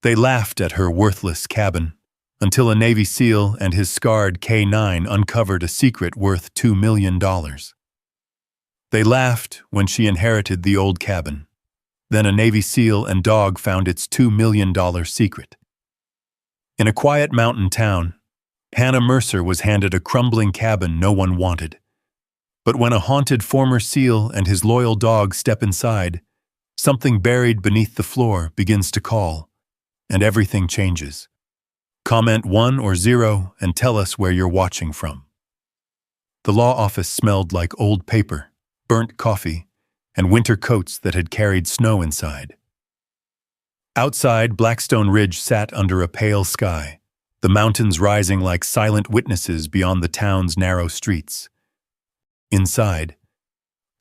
They laughed at her worthless cabin, until a Navy SEAL and his scarred K-9 uncovered a secret worth $2 million. They laughed when she inherited the old cabin. Then a Navy SEAL and dog found its $2 million secret. In a quiet mountain town, Hannah Mercer was handed a crumbling cabin no one wanted. But when a haunted former SEAL and his loyal dog step inside, something buried beneath the floor begins to call, and everything changes. Comment 1 or 0 and tell us where you're watching from. The law office smelled like old paper, burnt coffee, and winter coats that had carried snow inside. Outside, Blackstone Ridge sat under a pale sky, the mountains rising like silent witnesses beyond the town's narrow streets. Inside,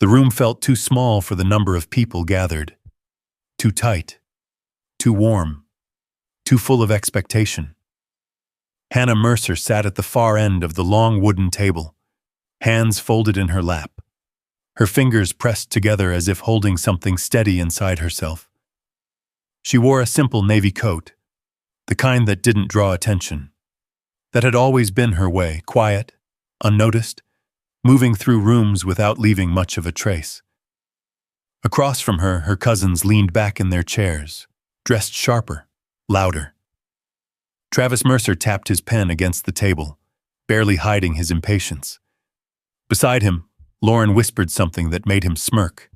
the room felt too small for the number of people gathered. Too tight, too warm, too full of expectation. Hannah Mercer sat at the far end of the long wooden table, hands folded in her lap, her fingers pressed together as if holding something steady inside herself. She wore a simple navy coat, the kind that didn't draw attention, that had always been her way, quiet, unnoticed, moving through rooms without leaving much of a trace. Across from her, her cousins leaned back in their chairs, dressed sharper, louder. Travis Mercer tapped his pen against the table, barely hiding his impatience. Beside him, Lauren whispered something that made him smirk.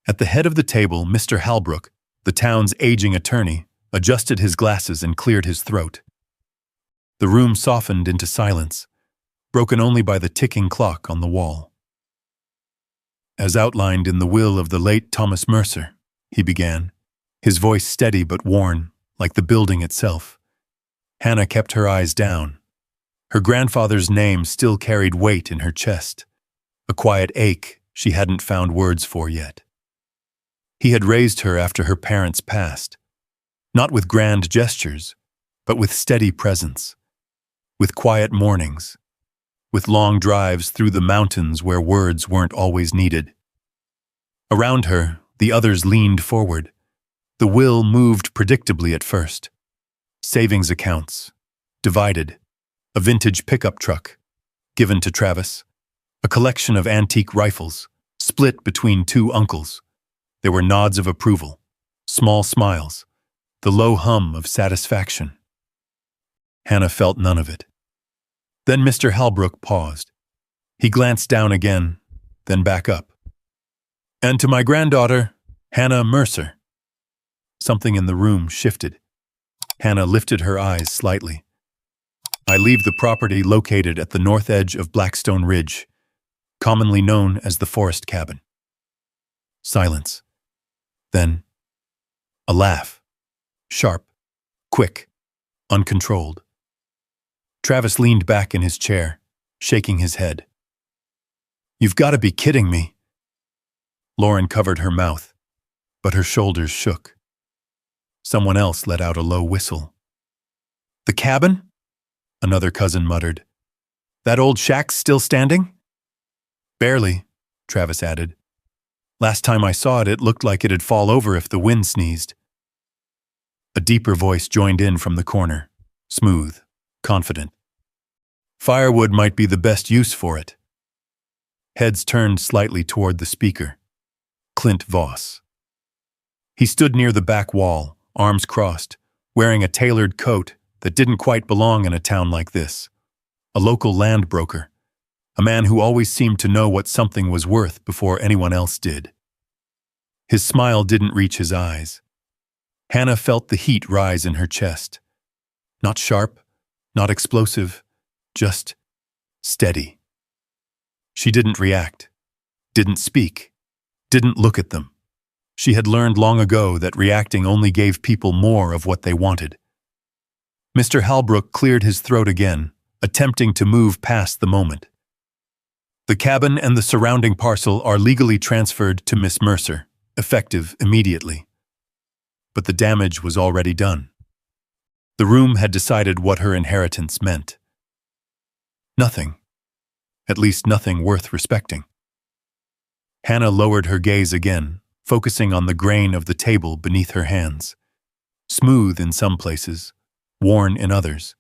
At the head of the table, Mr. Halbrook, the town's aging attorney, adjusted his glasses and cleared his throat. The room softened into silence, broken only by the ticking clock on the wall. As outlined in the will of the late Thomas Mercer, he began, his voice steady but worn, like the building itself. Hannah kept her eyes down. Her grandfather's name still carried weight in her chest, a quiet ache she hadn't found words for yet. He had raised her after her parents passed, not with grand gestures, but with steady presence, with quiet mornings, with long drives through the mountains where words weren't always needed. Around her, the others leaned forward. The will moved predictably at first. Savings accounts, divided, a vintage pickup truck, given to Travis, a collection of antique rifles, split between two uncles. There were nods of approval, small smiles, the low hum of satisfaction. Hannah felt none of it. Then Mr. Halbrook paused. He glanced down again, then back up. And to my granddaughter, Hannah Mercer. Something in the room shifted. Hannah lifted her eyes slightly. I leave the property located at the north edge of Blackstone Ridge, commonly known as the Forest Cabin. Silence. Then, a laugh. Sharp, quick, uncontrolled. Travis leaned back in his chair, shaking his head. You've got to be kidding me. Lauren covered her mouth, but her shoulders shook. Someone else let out a low whistle. The cabin? Another cousin muttered. That old shack's still standing? Barely, Travis added. Last time I saw it, it looked like it'd fall over if the wind sneezed. A deeper voice joined in from the corner, smooth, confident. Firewood might be the best use for it. Heads turned slightly toward the speaker. Clint Voss. He stood near the back wall, arms crossed, wearing a tailored coat that didn't quite belong in a town like this. A local land broker, a man who always seemed to know what something was worth before anyone else did. His smile didn't reach his eyes. Hannah felt the heat rise in her chest. Not sharp, not explosive, just steady. She didn't react, didn't speak, didn't look at them. She had learned long ago that reacting only gave people more of what they wanted. Mr. Halbrook cleared his throat again, attempting to move past the moment. The cabin and the surrounding parcel are legally transferred to Miss Mercer, effective immediately. But the damage was already done. The room had decided what her inheritance meant. Nothing. At least nothing worth respecting. Hannah lowered her gaze again, focusing on the grain of the table beneath her hands. smooth in some places, worn in others.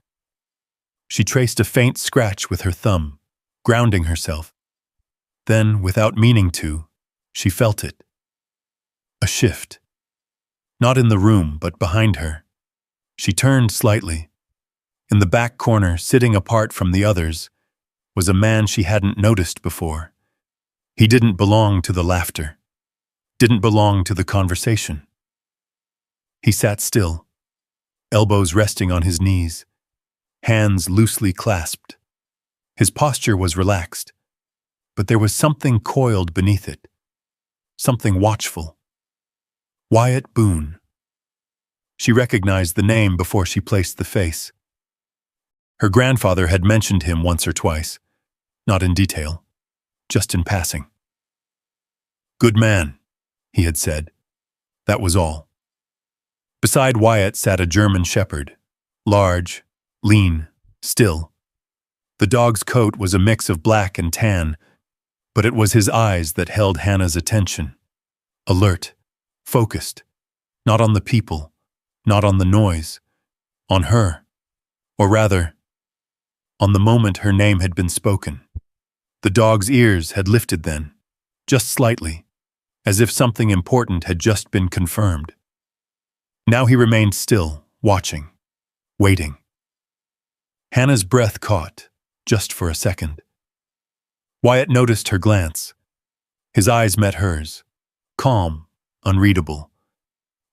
She traced a faint scratch with her thumb, grounding herself. Then, without meaning to, she felt it. A shift. Not in the room, but behind her. She turned slightly. In the back corner, sitting apart from the others, was a man she hadn't noticed before. He didn't belong to the laughter, didn't belong to the conversation. He sat still, elbows resting on his knees, hands loosely clasped. His posture was relaxed, but there was something coiled beneath it, something watchful. Wyatt Boone. She recognized the name before she placed the face. Her grandfather had mentioned him once or twice, not in detail, just in passing. "Good man," he had said. That was all. Beside Wyatt sat a German shepherd, large, lean, still. The dog's coat was a mix of black and tan, but it was his eyes that held Hannah's attention. Alert, focused, not on the people, not on the noise, on her, or rather, on the moment her name had been spoken. The dog's ears had lifted then, just slightly, as if something important had just been confirmed. Now he remained still, watching, waiting. Hannah's breath caught, just for a second. Wyatt noticed her glance. His eyes met hers, calm, unreadable.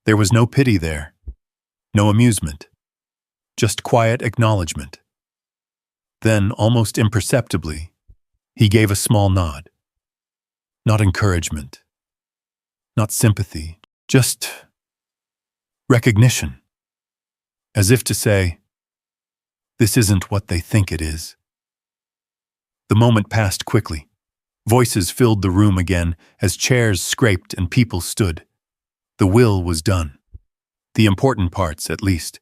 There was no pity there, no amusement, just quiet acknowledgement. Then, almost imperceptibly, he gave a small nod. Not encouragement, not sympathy, just recognition. As if to say, this isn't what they think it is. The moment passed quickly. Voices filled the room again as chairs scraped and people stood. The will was done. The important parts, at least.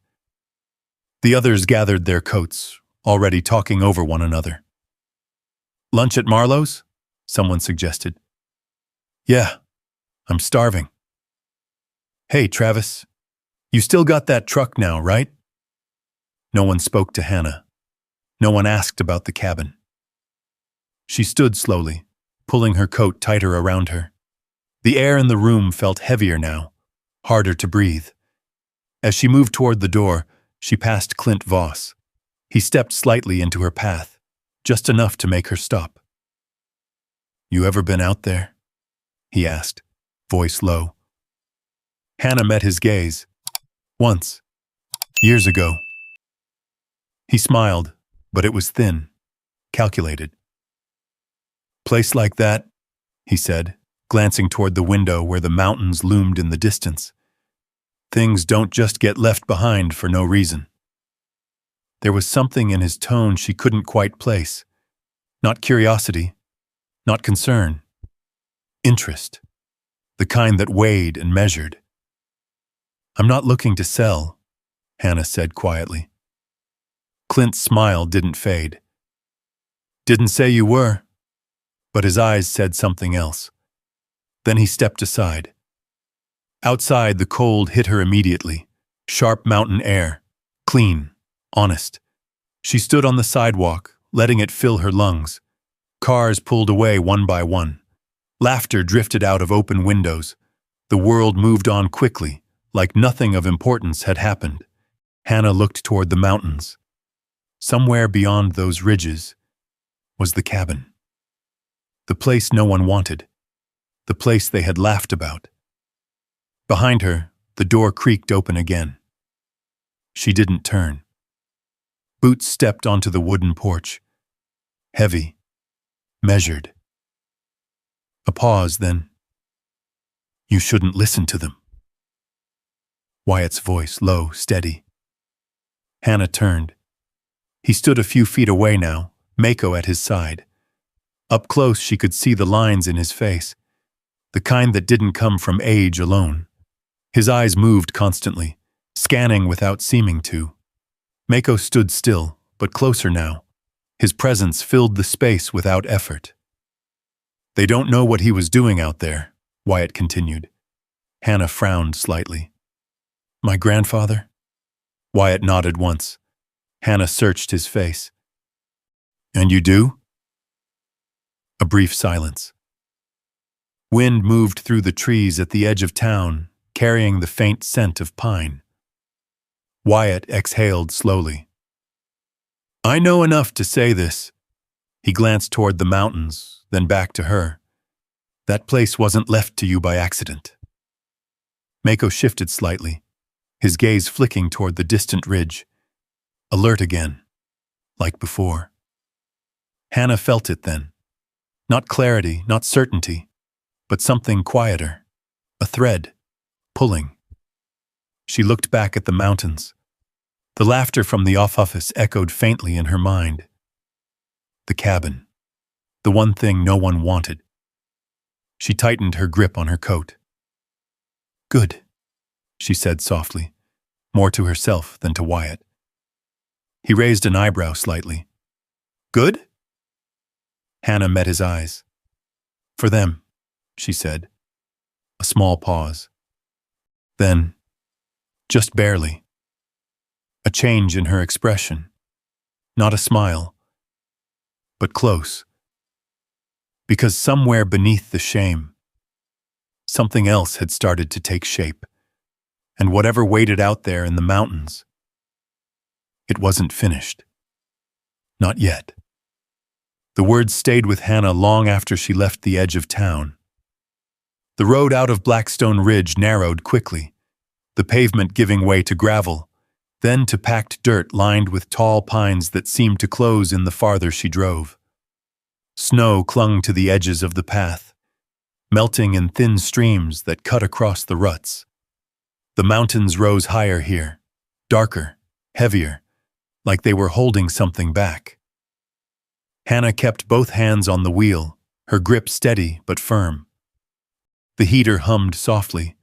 The others gathered their coats, already talking over one another. "Lunch at Marlowe's?" someone suggested. "Yeah, I'm starving." "Hey, Travis, you still got that truck now, right?" No one spoke to Hannah. No one asked about the cabin. She stood slowly, pulling her coat tighter around her. The air in the room felt heavier now, harder to breathe. As she moved toward the door, she passed Clint Voss. He stepped slightly into her path, just enough to make her stop. "You ever been out there?" he asked, voice low. Hannah met his gaze. "Once. Years ago." He smiled, but it was thin, calculated. "Place like that," he said, glancing toward the window where the mountains loomed in the distance. "Things don't just get left behind for no reason." There was something in his tone she couldn't quite place. Not curiosity, not concern. Interest. The kind that weighed and measured. "I'm not looking to sell," Hannah said quietly. Clint's smile didn't fade. "Didn't say you were," but his eyes said something else. Then he stepped aside. Outside, the cold hit her immediately. Sharp mountain air. Clean. Honest. She stood on the sidewalk, letting it fill her lungs. Cars pulled away one by one. Laughter drifted out of open windows. The world moved on quickly, like nothing of importance had happened. Hannah looked toward the mountains. Somewhere beyond those ridges was the cabin. The place no one wanted. The place they had laughed about. Behind her, the door creaked open again. She didn't turn. Boots stepped onto the wooden porch. Heavy. Measured. A pause, then. "You shouldn't listen to them." Wyatt's voice, low, steady. Hannah turned. He stood a few feet away now, Mako at his side. Up close, she could see the lines in his face, the kind that didn't come from age alone. His eyes moved constantly, scanning without seeming to. Mako stood still, but closer now. His presence filled the space without effort. "They don't know what he was doing out there," Wyatt continued. Hannah frowned slightly. My grandfather? Wyatt nodded once. Hannah searched his face. And you do? A brief silence. Wind moved through the trees at the edge of town, carrying the faint scent of pine. Wyatt exhaled slowly. I know enough to say this. He glanced toward the mountains, then back to her. That place wasn't left to you by accident. Mako shifted slightly, his gaze flicking toward the distant ridge. Alert again, like before. Hannah felt it then. Not clarity, not certainty, but something quieter. A thread, pulling. She looked back at the mountains. The laughter from the off-office echoed faintly in her mind. The cabin. The one thing no one wanted. She tightened her grip on her coat. Good, she said softly, more to herself than to Wyatt. He raised an eyebrow slightly. Good? Hannah met his eyes. For them, she said. A small pause. Then, just barely. A change in her expression. Not a smile, but close. Because somewhere beneath the shame, something else had started to take shape, and whatever waited out there in the mountains, it wasn't finished. Not yet. The words stayed with Hannah long after she left the edge of town. The road out of Blackstone Ridge narrowed quickly, the pavement giving way to gravel, then to packed dirt lined with tall pines that seemed to close in the farther she drove. Snow clung to the edges of the path, melting in thin streams that cut across the ruts. The mountains rose higher here, darker, heavier, like they were holding something back. Hannah kept both hands on the wheel, her grip steady but firm. The heater hummed softly,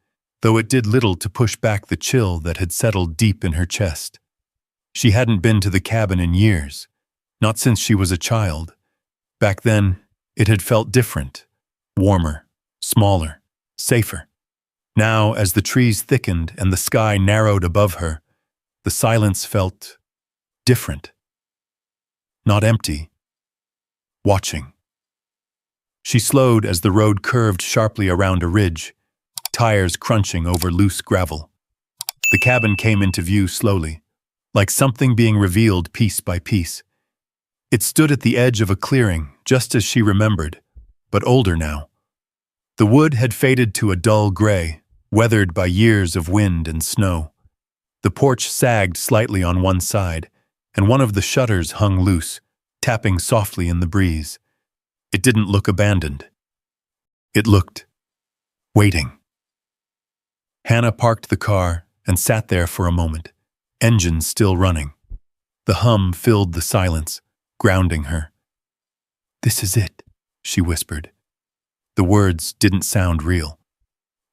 though it did little to push back the chill that had settled deep in her chest. She hadn't been to the cabin in years, not since she was a child. Back then, it had felt different, warmer, smaller, safer. Now, as the trees thickened and the sky narrowed above her, the silence felt different. Not empty. Watching. She slowed as the road curved sharply around a ridge, tires crunching over loose gravel. The cabin came into view slowly, like something being revealed piece by piece. It stood at the edge of a clearing, just as she remembered, but older now. The wood had faded to a dull gray, weathered by years of wind and snow. The porch sagged slightly on one side, and one of the shutters hung loose, tapping softly in the breeze. It didn't look abandoned. It looked waiting. Hannah parked the car and sat there for a moment, engine still running. The hum filled the silence, grounding her. This is it, she whispered. The words didn't sound real.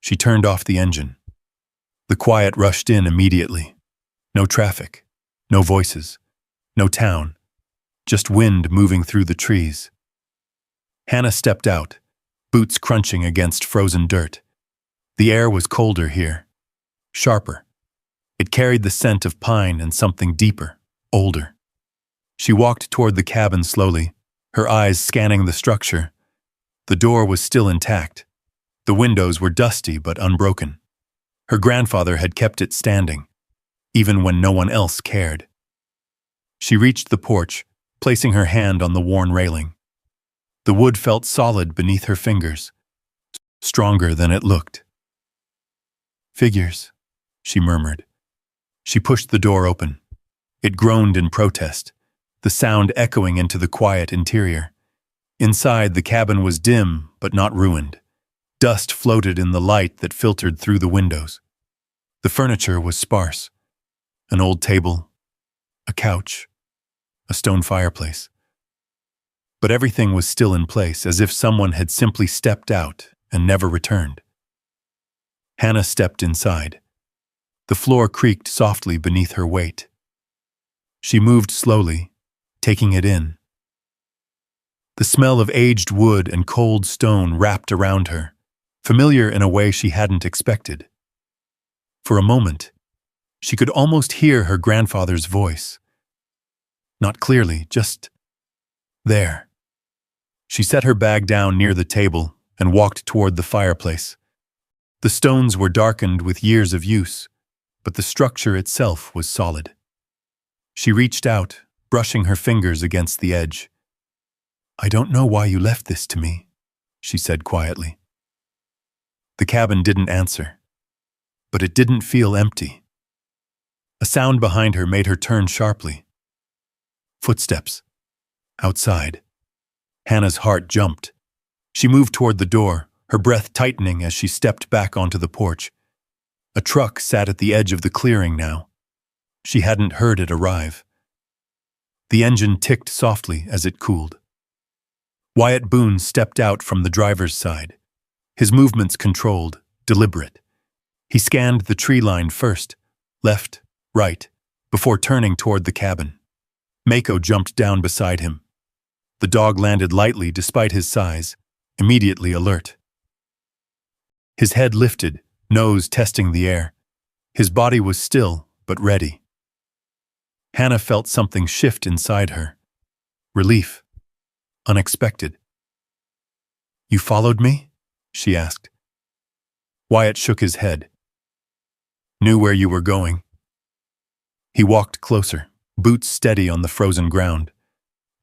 She turned off the engine. The quiet rushed in immediately. No traffic, no voices, no town, just wind moving through the trees. Hannah stepped out, boots crunching against frozen dirt. The air was colder here, sharper. It carried the scent of pine and something deeper, older. She walked toward the cabin slowly, her eyes scanning the structure. The door was still intact. The windows were dusty but unbroken. Her grandfather had kept it standing, even when no one else cared. She reached the porch, placing her hand on the worn railing. The wood felt solid beneath her fingers, stronger than it looked. Figures, she murmured. She pushed the door open. It groaned in protest, the sound echoing into the quiet interior. Inside, the cabin was dim but not ruined. Dust floated in the light that filtered through the windows. The furniture was sparse. An old table, a couch, a stone fireplace. But everything was still in place, as if someone had simply stepped out and never returned. Hannah stepped inside. The floor creaked softly beneath her weight. She moved slowly, taking it in. The smell of aged wood and cold stone wrapped around her, familiar in a way she hadn't expected. For a moment, She could almost hear her grandfather's voice. Not clearly, just there. She set her bag down near the table and walked toward the fireplace. The stones were darkened with years of use, but the structure itself was solid. She reached out, brushing her fingers against the edge. "I don't know why you left this to me," she said quietly. The cabin didn't answer, but it didn't feel empty. A sound behind her made her turn sharply. Footsteps. Outside. Hannah's heart jumped. She moved toward the door, her breath tightening as she stepped back onto the porch. A truck sat at the edge of the clearing now. She hadn't heard it arrive. The engine ticked softly as it cooled. Wyatt Boone stepped out from the driver's side, his movements controlled, deliberate. He scanned the tree line first, left, right, before turning toward the cabin. Mako jumped down beside him. The dog landed lightly despite his size, immediately alert. His head lifted, nose testing the air. His body was still, but ready. Hannah felt something shift inside her. Relief. Unexpected. "You followed me?" she asked. Wyatt shook his head. "Knew where you were going." He walked closer, boots steady on the frozen ground.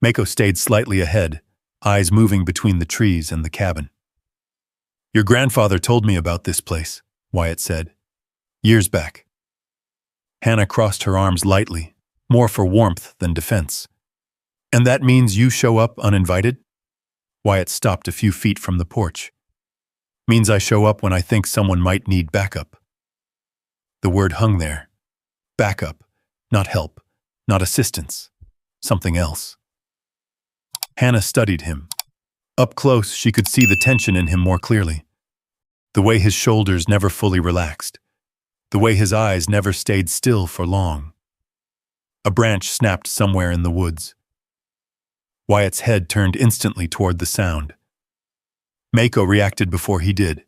Mako stayed slightly ahead, eyes moving between the trees and the cabin. "Your grandfather told me about this place," Wyatt said. "Years back." Hannah crossed her arms lightly, more for warmth than defense. "And that means you show up uninvited?" Wyatt stopped a few feet from the porch. "Means I show up when I think someone might need backup." The word hung there. Backup, not help, not assistance, something else. Hannah studied him. Up close, she could see the tension in him more clearly. The way his shoulders never fully relaxed. The way his eyes never stayed still for long. A branch snapped somewhere in the woods. Wyatt's head turned instantly toward the sound. Mako reacted before he did.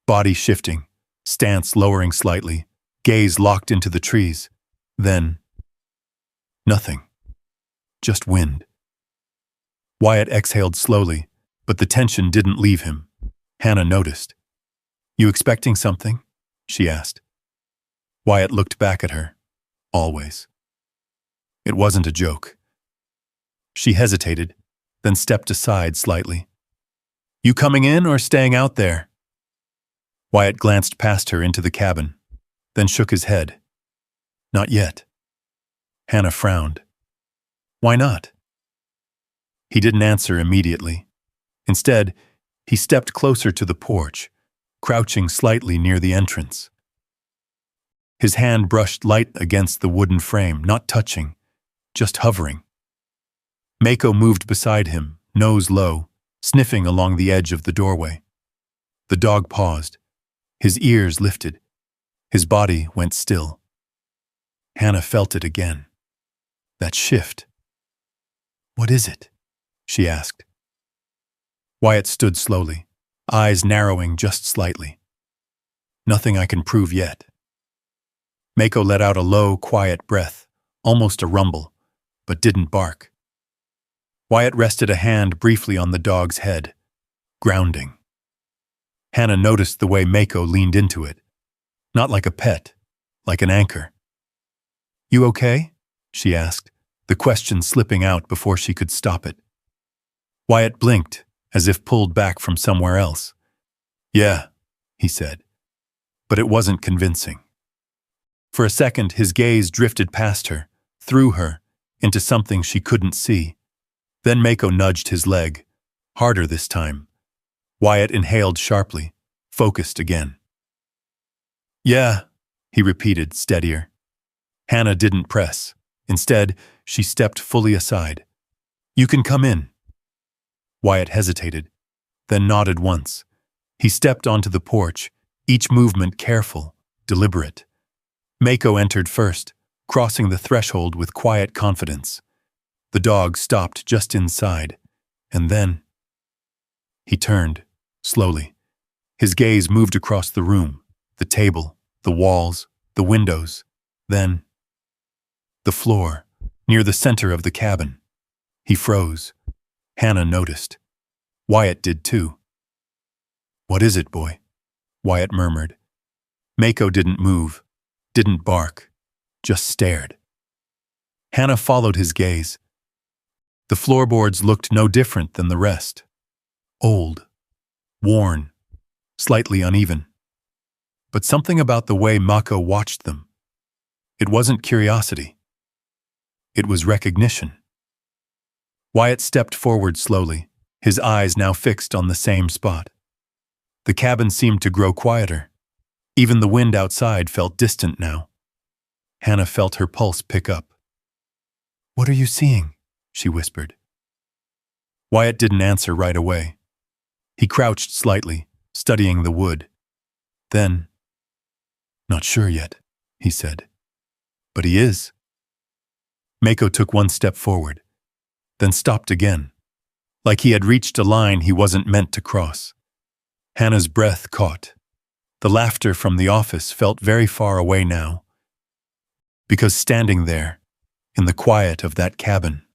Body shifting, stance lowering slightly, gaze locked into the trees. Then, nothing. Just wind. Wyatt exhaled slowly, but the tension didn't leave him. Hannah noticed. "You expecting something?" she asked. Wyatt looked back at her. Always. It wasn't a joke. She hesitated, then stepped aside slightly. "You coming in or staying out there?" Wyatt glanced past her into the cabin, then shook his head. "Not yet." Hannah frowned. "Why not?" He didn't answer immediately. Instead, he stepped closer to the porch, crouching slightly near the entrance. His hand brushed light against the wooden frame, not touching, just hovering. Mako moved beside him, nose low, sniffing along the edge of the doorway. The dog paused. His ears lifted. His body went still. Hannah felt it again. That shift. "What is it?" she asked. Wyatt stood slowly, eyes narrowing just slightly. "Nothing I can prove yet." Mako let out a low, quiet breath, almost a rumble, but didn't bark. Wyatt rested a hand briefly on the dog's head, grounding. Hannah noticed the way Mako leaned into it, not like a pet, like an anchor. "You okay?" she asked, the question slipping out before she could stop it. Wyatt blinked, as if pulled back from somewhere else. "Yeah," he said, but it wasn't convincing. For a second, his gaze drifted past her, through her, into something she couldn't see. Then Mako nudged his leg, harder this time. Wyatt inhaled sharply, focused again. "Yeah," he repeated, steadier. Hannah didn't press. Instead, she stepped fully aside. "You can come in." Wyatt hesitated, then nodded once. He stepped onto the porch, each movement careful, deliberate. Mako entered first, crossing the threshold with quiet confidence. The dog stopped just inside, and then... He turned, slowly. His gaze moved across the room, the table, the walls, the windows. Then, the floor, near the center of the cabin. He froze. Hannah noticed. Wyatt did too. "What is it, boy?" Wyatt murmured. Mako didn't move, didn't bark, just stared. Hannah followed his gaze. The floorboards looked no different than the rest. Old, worn, slightly uneven. But something about the way Mako watched them. It wasn't curiosity. It was recognition. Wyatt stepped forward slowly, his eyes now fixed on the same spot. The cabin seemed to grow quieter. Even the wind outside felt distant now. Hannah felt her pulse pick up. "What are you seeing?" she whispered. Wyatt didn't answer right away. He crouched slightly, studying the wood. Then, "Not sure yet," he said. "But he is." Mako took one step forward, then stopped again, like he had reached a line he wasn't meant to cross. Hannah's breath caught. The laughter from the office felt very far away now, because standing there, in the quiet of that cabin,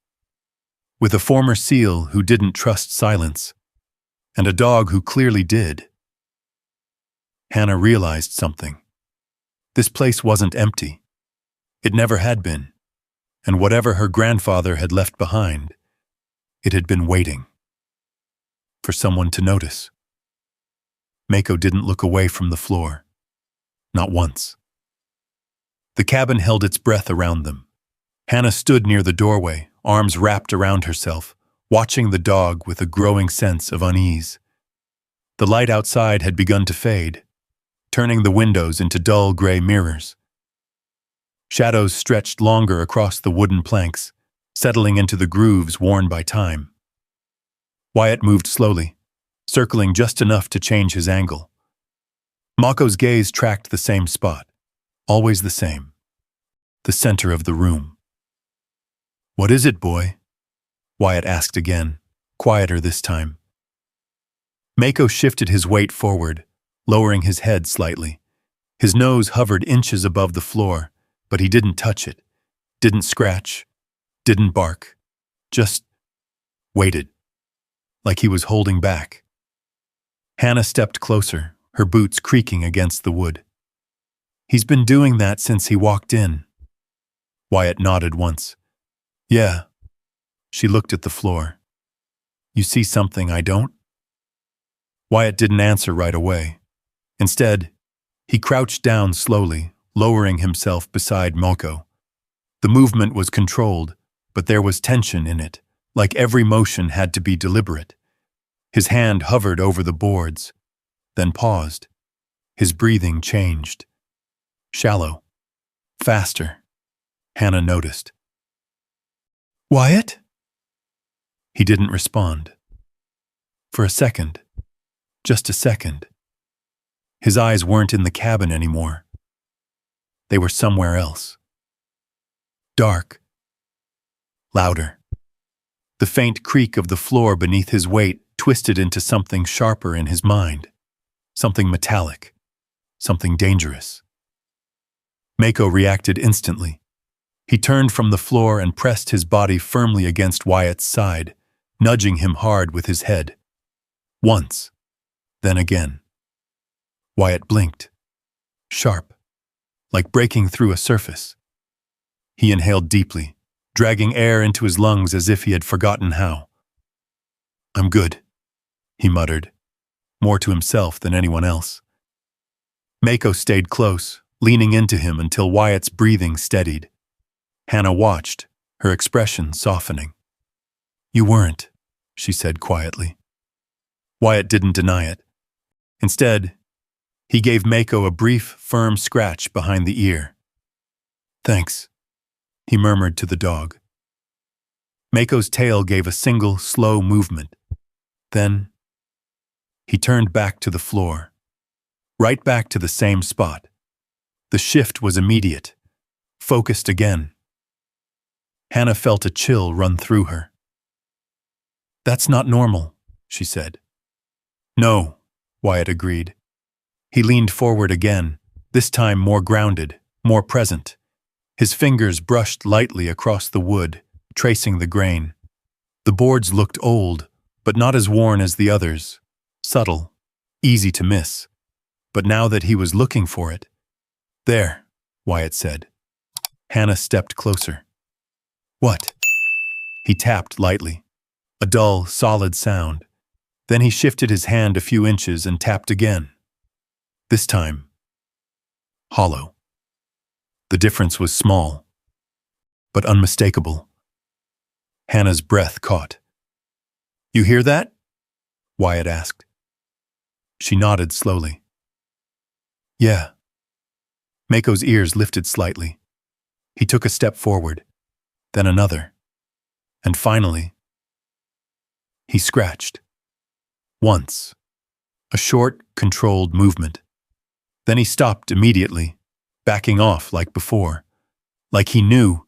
with a former SEAL who didn't trust silence, and a dog who clearly did, Hannah realized something. This place wasn't empty. It never had been, and whatever her grandfather had left behind, it had been waiting for someone to notice. Mako didn't look away from the floor. Not once. The cabin held its breath around them. Hannah stood near the doorway, arms wrapped around herself, watching the dog with a growing sense of unease. The light outside had begun to fade, turning the windows into dull gray mirrors. Shadows stretched longer across the wooden planks, settling into the grooves worn by time. Wyatt moved slowly, circling just enough to change his angle. Mako's gaze tracked the same spot, always the same, the center of the room. "What is it, boy?" Wyatt asked again, quieter this time. Mako shifted his weight forward, lowering his head slightly. His nose hovered inches above the floor, but he didn't touch it, didn't scratch, didn't bark, just waited, like he was holding back. Hannah stepped closer, her boots creaking against the wood. "He's been doing that since he walked in." Wyatt nodded once. "Yeah." She looked at the floor. "You see something I don't?" Wyatt didn't answer right away. Instead, he crouched down slowly, lowering himself beside Mako. The movement was controlled, but there was tension in it, like every motion had to be deliberate. His hand hovered over the boards, then paused. His breathing changed. Shallow. Faster. Hannah noticed. "Wyatt?" He didn't respond. For a second. Just a second. His eyes weren't in the cabin anymore. They were somewhere else. Dark. Louder. The faint creak of the floor beneath his weight twisted into something sharper in his mind. Something metallic. Something dangerous. Mako reacted instantly. He turned from the floor and pressed his body firmly against Wyatt's side, nudging him hard with his head. Once. Then again. Wyatt blinked. Sharp. Like breaking through a surface. He inhaled deeply, dragging air into his lungs as if he had forgotten how. "I'm good," he muttered, more to himself than anyone else. Mako stayed close, leaning into him until Wyatt's breathing steadied. Hannah watched, her expression softening. "You weren't," she said quietly. Wyatt didn't deny it. Instead, he gave Mako a brief, firm scratch behind the ear. "Thanks," he murmured to the dog. Mako's tail gave a single, slow movement. Then, he turned back to the floor, right back to the same spot. The shift was immediate, focused again. Hannah felt a chill run through her. "That's not normal," she said. "No," Wyatt agreed. He leaned forward again, this time more grounded, more present. His fingers brushed lightly across the wood, tracing the grain. The boards looked old, but not as worn as the others. Subtle, easy to miss. But now that he was looking for it— "There," Wyatt said. Hannah stepped closer. "What?" He tapped lightly. A dull, solid sound. Then he shifted his hand a few inches and tapped again. This time, hollow. The difference was small, but unmistakable. Hannah's breath caught. "You hear that?" Wyatt asked. She nodded slowly. "Yeah." Mako's ears lifted slightly. He took a step forward, then another, and finally, he scratched. Once. A short, controlled movement. Then he stopped immediately, backing off like before, like he knew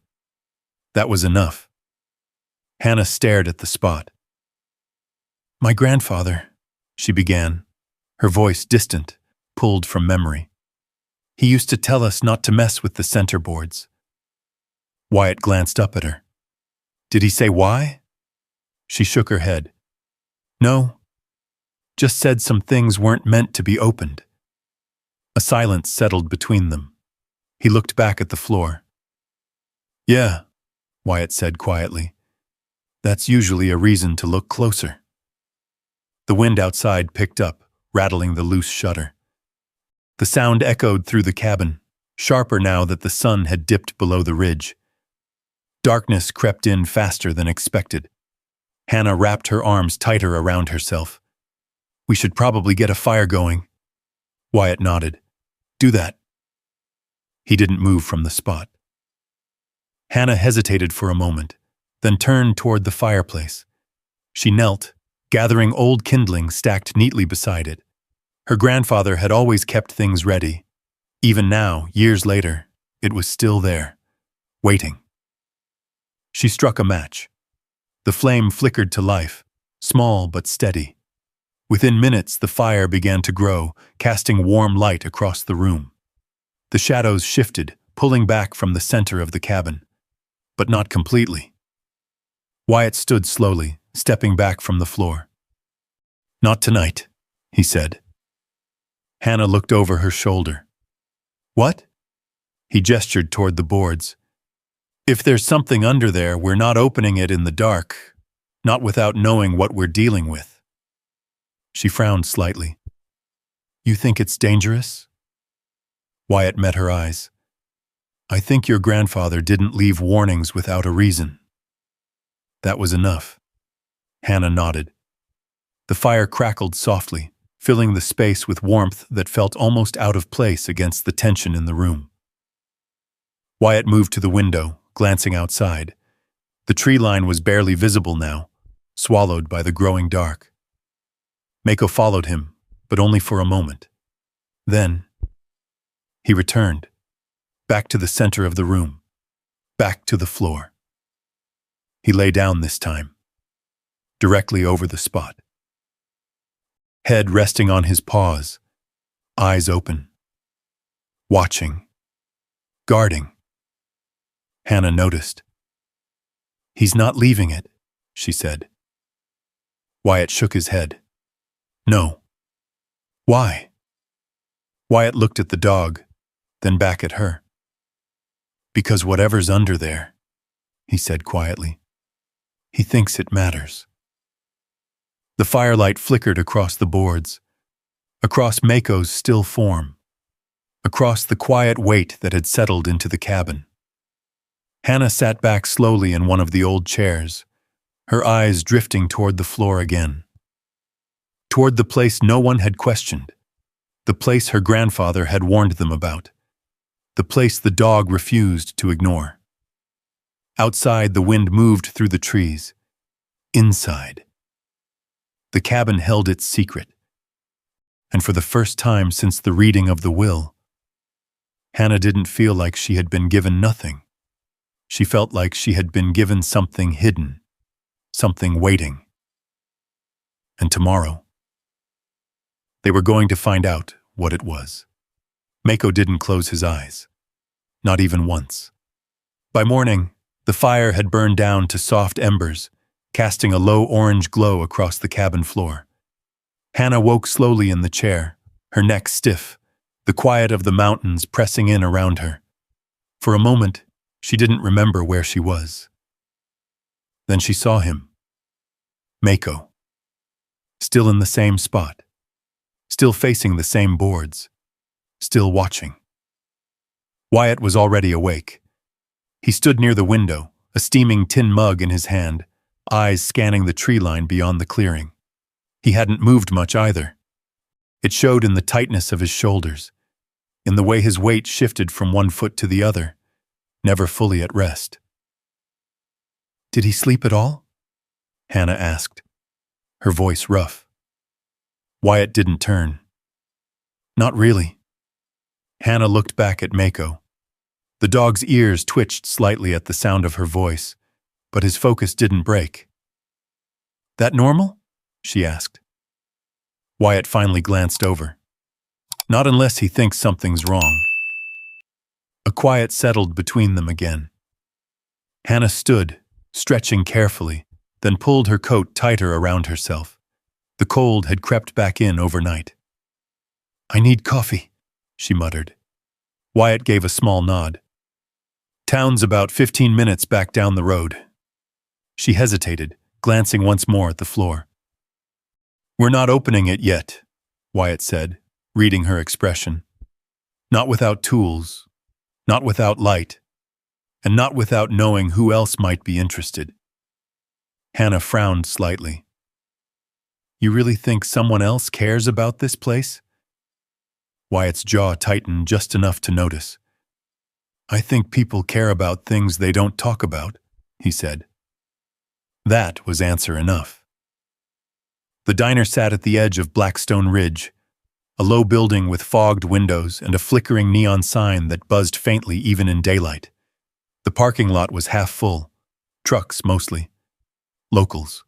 that was enough. Hannah stared at the spot. "My grandfather," she began, her voice distant, pulled from memory. "He used to tell us not to mess with the center boards." Wyatt glanced up at her. "Did he say why?" She shook her head. "No. Just said some things weren't meant to be opened." A silence settled between them. He looked back at the floor. "Yeah," Wyatt said quietly. "That's usually a reason to look closer." The wind outside picked up, rattling the loose shutter. The sound echoed through the cabin, sharper now that the sun had dipped below the ridge. Darkness crept in faster than expected. Hannah wrapped her arms tighter around herself. "We should probably get a fire going." Wyatt nodded. "Do that." He didn't move from the spot. Hannah hesitated for a moment, then turned toward the fireplace. She knelt, gathering old kindling stacked neatly beside it. Her grandfather had always kept things ready. Even now, years later, it was still there, waiting. She struck a match. The flame flickered to life, small but steady. Within minutes, the fire began to grow, casting warm light across the room. The shadows shifted, pulling back from the center of the cabin, but not completely. Wyatt stood slowly, stepping back from the floor. "Not tonight," he said. Hannah looked over her shoulder. "What?" He gestured toward the boards. "If there's something under there, we're not opening it in the dark, not without knowing what we're dealing with." She frowned slightly. "You think it's dangerous?" Wyatt met her eyes. "I think your grandfather didn't leave warnings without a reason." That was enough. Hannah nodded. The fire crackled softly, filling the space with warmth that felt almost out of place against the tension in the room. Wyatt moved to the window, glancing outside. The tree line was barely visible now, swallowed by the growing dark. Mako followed him, but only for a moment. Then, he returned, back to the center of the room, back to the floor. He lay down this time, directly over the spot. Head resting on his paws, eyes open, watching, guarding. Hannah noticed. "He's not leaving it," she said. Wyatt shook his head. "No." "Why?" Wyatt looked at the dog, then back at her. "Because whatever's under there," he said quietly, "he thinks it matters." The firelight flickered across the boards, across Mako's still form, across the quiet weight that had settled into the cabin. Hannah sat back slowly in one of the old chairs, her eyes drifting toward the floor again. Toward the place no one had questioned, the place her grandfather had warned them about, the place the dog refused to ignore. Outside, the wind moved through the trees. Inside, the cabin held its secret. And for the first time since the reading of the will, Hannah didn't feel like she had been given nothing. She felt like she had been given something hidden, something waiting. And tomorrow, they were going to find out what it was. Mako didn't close his eyes, not even once. By morning, the fire had burned down to soft embers, casting a low orange glow across the cabin floor. Hannah woke slowly in the chair, her neck stiff, the quiet of the mountains pressing in around her. For a moment, she didn't remember where she was. Then she saw him. Mako. Still in the same spot. Still facing the same boards. Still watching. Wyatt was already awake. He stood near the window, a steaming tin mug in his hand, eyes scanning the tree line beyond the clearing. He hadn't moved much either. It showed in the tightness of his shoulders, in the way his weight shifted from one foot to the other, never fully at rest. "Did he sleep at all?" Hannah asked, her voice rough. Wyatt didn't turn. "Not really." Hannah looked back at Mako. The dog's ears twitched slightly at the sound of her voice, but his focus didn't break. "That normal?" she asked. Wyatt finally glanced over. "Not unless he thinks something's wrong." A quiet settled between them again. Hannah stood, stretching carefully, then pulled her coat tighter around herself. The cold had crept back in overnight. "I need coffee," she muttered. Wyatt gave a small nod. "Town's about 15 minutes back down the road." She hesitated, glancing once more at the floor. "We're not opening it yet," Wyatt said, reading her expression. "Not without tools, not without light, and not without knowing who else might be interested." Hannah frowned slightly. "You really think someone else cares about this place?" Wyatt's jaw tightened just enough to notice. "I think people care about things they don't talk about," he said. That was answer enough. The diner sat at the edge of Blackstone Ridge, a low building with fogged windows and a flickering neon sign that buzzed faintly even in daylight. The parking lot was half full, trucks mostly, locals.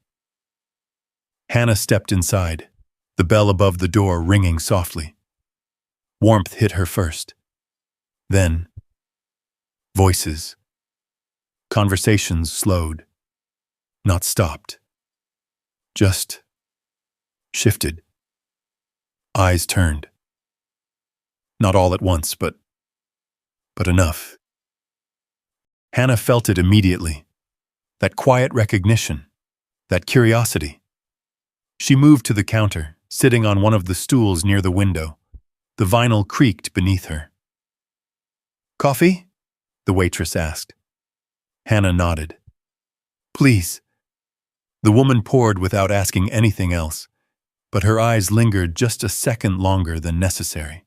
Hannah stepped inside, the bell above the door ringing softly. Warmth hit her first. Then, voices. Conversations slowed. Not stopped. Just shifted. Eyes turned. Not all at once, but enough. Hannah felt it immediately. That quiet recognition. That curiosity. She moved to the counter, sitting on one of the stools near the window. The vinyl creaked beneath her. "Coffee?" the waitress asked. Hannah nodded. "Please." The woman poured without asking anything else, but her eyes lingered just a second longer than necessary.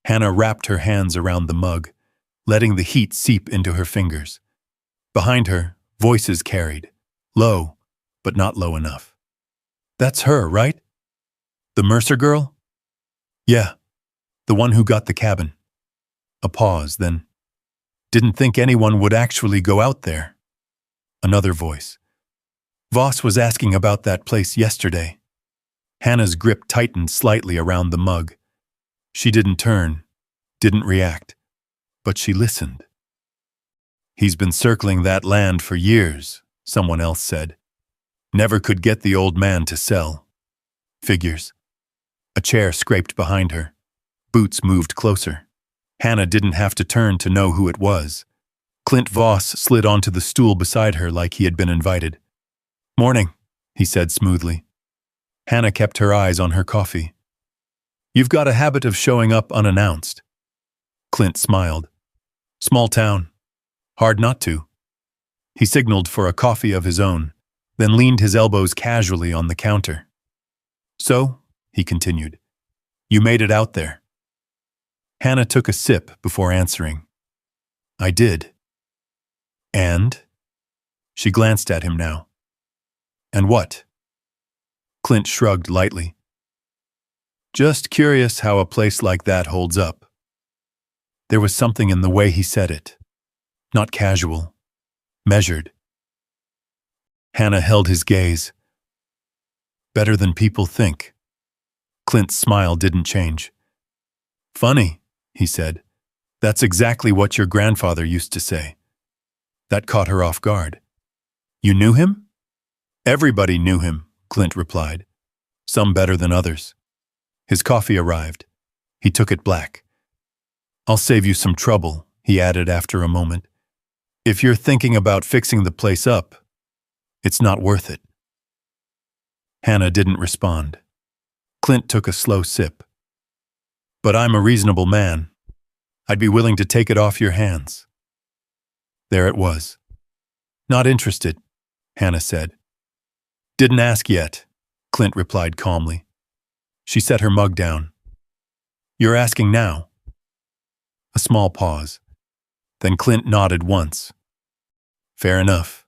Hannah wrapped her hands around the mug, letting the heat seep into her fingers. Behind her, voices carried, low, but not low enough. "That's her, right? The Mercer girl?" "Yeah, the one who got the cabin." A pause, then, "Didn't think anyone would actually go out there." Another voice. "Voss was asking about that place yesterday." Hannah's grip tightened slightly around the mug. She didn't turn, didn't react, but she listened. "He's been circling that land for years," someone else said. "Never could get the old man to sell." Figures. A chair scraped behind her. Boots moved closer. Hannah didn't have to turn to know who it was. Clint Voss slid onto the stool beside her like he had been invited. "Morning," he said smoothly. Hannah kept her eyes on her coffee. "You've got a habit of showing up unannounced." Clint smiled. "Small town. Hard not to." He signaled for a coffee of his own, then leaned his elbows casually on the counter. "So," he continued, "you made it out there." Hannah took a sip before answering. "I did." "And?" She glanced at him now. "And what?" Clint shrugged lightly. "Just curious how a place like that holds up." There was something in the way he said it. Not casual. Measured. Hannah held his gaze. "Better than people think." Clint's smile didn't change. "Funny," he said. "That's exactly what your grandfather used to say." That caught her off guard. You knew him? Everybody knew him, Clint replied, some better than others. His coffee arrived. He took it black. I'll save you some trouble, he added after a moment. If you're thinking about fixing the place up, it's not worth it. Hannah didn't respond. Clint took a slow sip. But I'm a reasonable man. I'd be willing to take it off your hands. There it was. Not interested, Hannah said. Didn't ask yet, Clint replied calmly. She set her mug down. You're asking now? A small pause. Then Clint nodded once. Fair enough.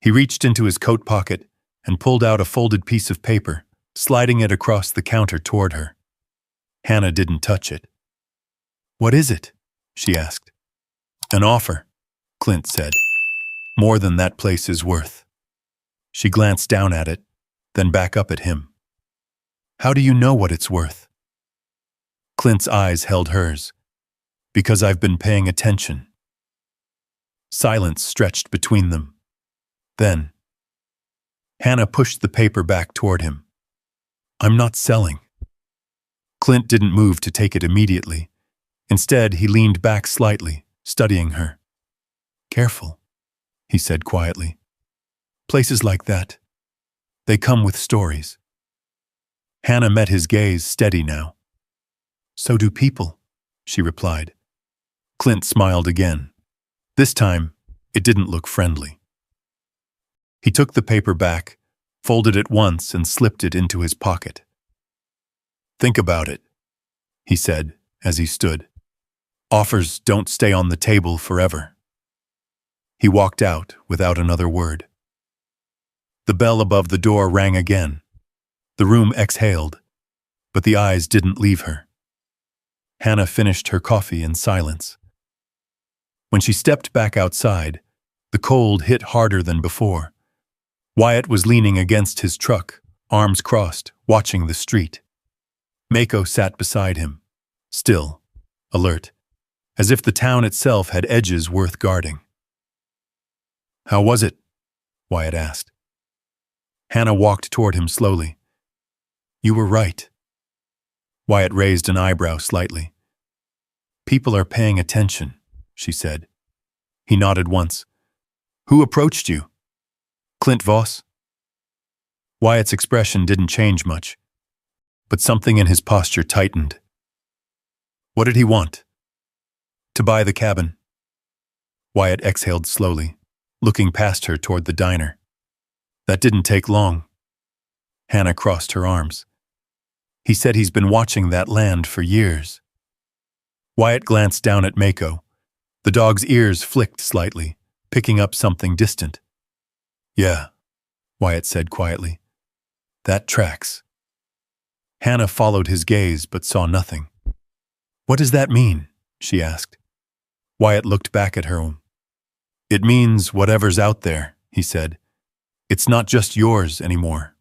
He reached into his coat pocket and pulled out a folded piece of paper, sliding it across the counter toward her. Hannah didn't touch it. What is it? She asked. An offer, Clint said. More than that place is worth. She glanced down at it, then back up at him. How do you know what it's worth? Clint's eyes held hers. Because I've been paying attention. Silence stretched between them. Then, Hannah pushed the paper back toward him. I'm not selling. Clint didn't move to take it immediately. Instead, he leaned back slightly, studying her. Careful, he said quietly. Places like that, they come with stories. Hannah met his gaze steady now. So do people, she replied. Clint smiled again. This time, it didn't look friendly. He took the paper back, folded it once, and slipped it into his pocket. Think about it, he said as he stood. Offers don't stay on the table forever. He walked out without another word. The bell above the door rang again. The room exhaled, but the eyes didn't leave her. Hannah finished her coffee in silence. When she stepped back outside, the cold hit harder than before. Wyatt was leaning against his truck, arms crossed, watching the street. Mako sat beside him, still, alert, as if the town itself had edges worth guarding. How was it? Wyatt asked. Hannah walked toward him slowly. You were right. Wyatt raised an eyebrow slightly. People are paying attention, she said. He nodded once. Who approached you? Clint Voss? Wyatt's expression didn't change much, but something in his posture tightened. What did he want? To buy the cabin. Wyatt exhaled slowly, looking past her toward the diner. That didn't take long. Hannah crossed her arms. He said he's been watching that land for years. Wyatt glanced down at Mako. The dog's ears flicked slightly, picking up something distant. Yeah, Wyatt said quietly. That tracks. Hannah followed his gaze but saw nothing. What does that mean? She asked. Wyatt looked back at her. It means whatever's out there, he said. It's not just yours anymore.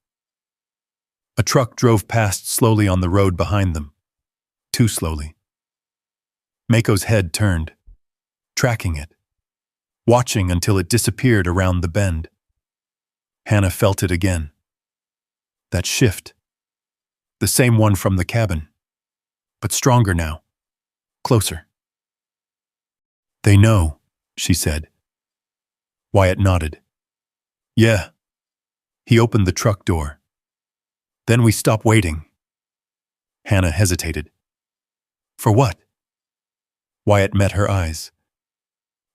A truck drove past slowly on the road behind them. Too slowly. Mako's head turned, tracking it, watching until it disappeared around the bend. Hannah felt it again. That shift. The same one from the cabin, but stronger now, closer. They know, she said. Wyatt nodded. Yeah. He opened the truck door. Then we stopped waiting. Hannah hesitated. For what? Wyatt met her eyes.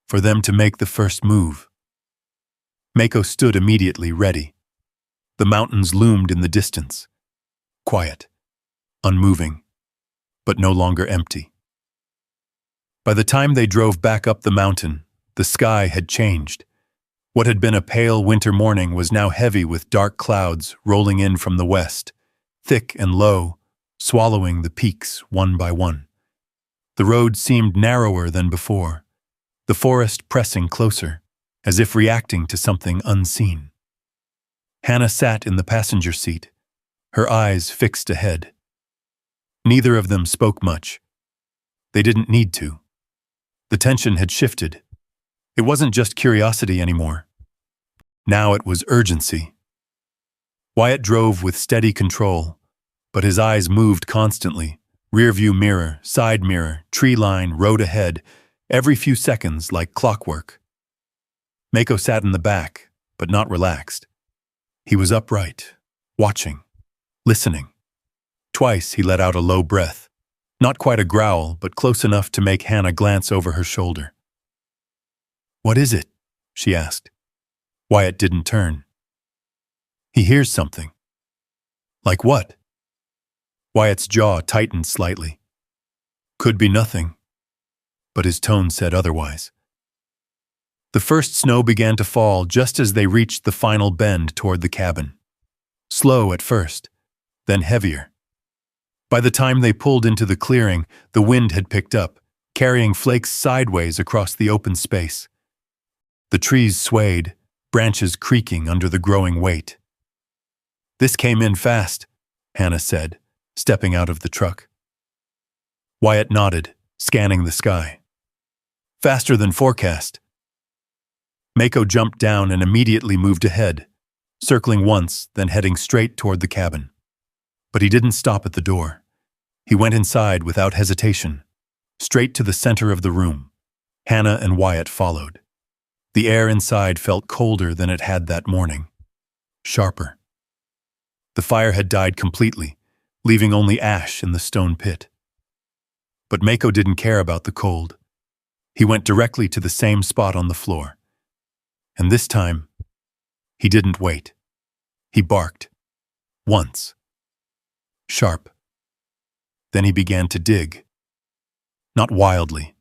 For them to make the first move. Mako stood immediately ready. The mountains loomed in the distance. Quiet, unmoving, but no longer empty. By the time they drove back up the mountain, the sky had changed. What had been a pale winter morning was now heavy with dark clouds rolling in from the west, thick and low, swallowing the peaks one by one. The road seemed narrower than before, the forest pressing closer, as if reacting to something unseen. Hannah sat in the passenger seat, her eyes fixed ahead. Neither of them spoke much. They didn't need to. The tension had shifted. It wasn't just curiosity anymore. Now it was urgency. Wyatt drove with steady control, but his eyes moved constantly. Rearview mirror, side mirror, tree line, road ahead, every few seconds like clockwork. Mako sat in the back, but not relaxed. He was upright, watching, listening. Twice he let out a low breath, not quite a growl, but close enough to make Hannah glance over her shoulder. "What is it?" she asked. Wyatt didn't turn. "He hears something." "Like what?" Wyatt's jaw tightened slightly. "Could be nothing," but his tone said otherwise. The first snow began to fall just as they reached the final bend toward the cabin. Slow at first, then heavier. By the time they pulled into the clearing, the wind had picked up, carrying flakes sideways across the open space. The trees swayed, branches creaking under the growing weight. "This came in fast," Hannah said, stepping out of the truck. Wyatt nodded, scanning the sky. "Faster than forecast." Mako jumped down and immediately moved ahead, circling once, then heading straight toward the cabin. But he didn't stop at the door. He went inside without hesitation, straight to the center of the room. Hannah and Wyatt followed. The air inside felt colder than it had that morning, sharper. The fire had died completely, leaving only ash in the stone pit. But Mako didn't care about the cold. He went directly to the same spot on the floor. And this time, he didn't wait. He barked. Once. Sharp. Then he began to dig. Not wildly.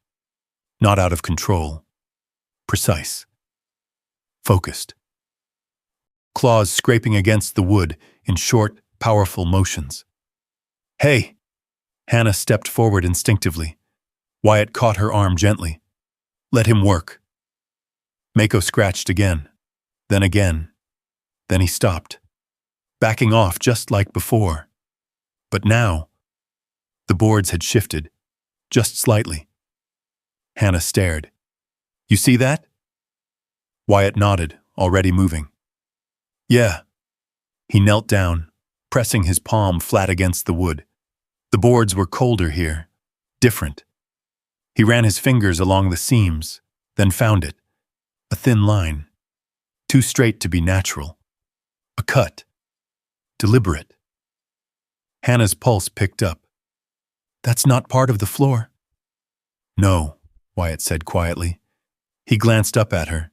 Not out of control. Precise. Focused. Claws scraping against the wood in short, powerful motions. "Hey!" Hannah stepped forward instinctively. Wyatt caught her arm gently. "Let him work." Mako scratched again. Then he stopped, backing off just like before. But now, the boards had shifted, just slightly. Hannah stared. "You see that?" Wyatt nodded, already moving. "Yeah." He knelt down, pressing his palm flat against the wood. The boards were colder here, different. He ran his fingers along the seams, then found it. A thin line, too straight to be natural. A cut. Deliberate. Hannah's pulse picked up. "That's not part of the floor." "No," Wyatt said quietly. He glanced up at her.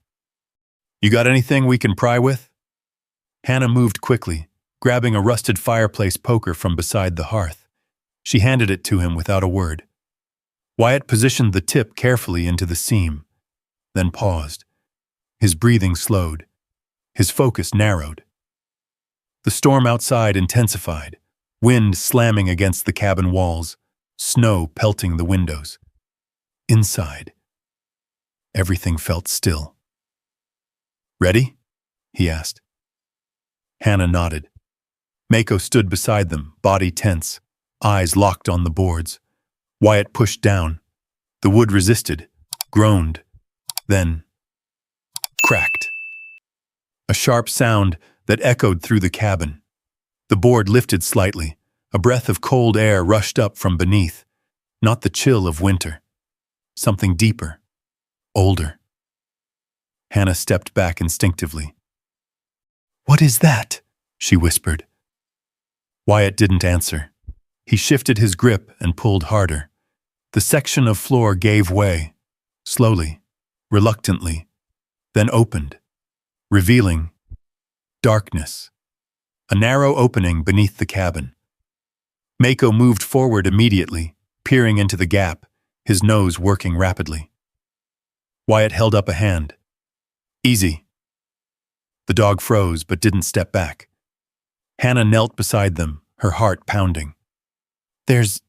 "You got anything we can pry with?" Hannah moved quickly, grabbing a rusted fireplace poker from beside the hearth. She handed it to him without a word. Wyatt positioned the tip carefully into the seam, then paused. His breathing slowed. His focus narrowed. The storm outside intensified, wind slamming against the cabin walls, snow pelting the windows. Inside, everything felt still. "Ready?" he asked. Hannah nodded. Mako stood beside them, body tense, eyes locked on the boards. Wyatt pushed down. The wood resisted, groaned, then cracked. A sharp sound that echoed through the cabin. The board lifted slightly. A breath of cold air rushed up from beneath. Not the chill of winter. Something deeper, older. Hannah stepped back instinctively. "What is that?" she whispered. Wyatt didn't answer. He shifted his grip and pulled harder. The section of floor gave way, slowly, reluctantly, then opened, revealing darkness. A narrow opening beneath the cabin. Mako moved forward immediately, peering into the gap, his nose working rapidly. Wyatt held up a hand. "Easy." The dog froze but didn't step back. Hannah knelt beside them, her heart pounding. "There's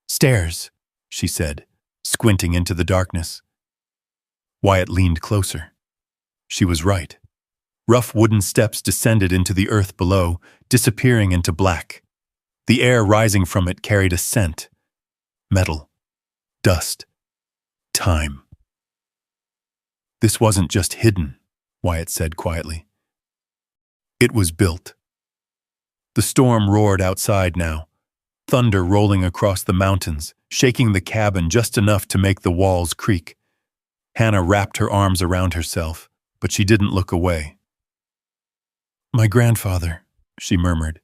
stairs," she said, squinting into the darkness. Wyatt leaned closer. She was right. Rough wooden steps descended into the earth below, disappearing into black. The air rising from it carried a scent. Metal. Dust. Time. This wasn't just hidden, Wyatt said quietly. It was built. The storm roared outside now, thunder rolling across the mountains, shaking the cabin just enough to make the walls creak. Hannah wrapped her arms around herself, but she didn't look away. "My grandfather," she murmured.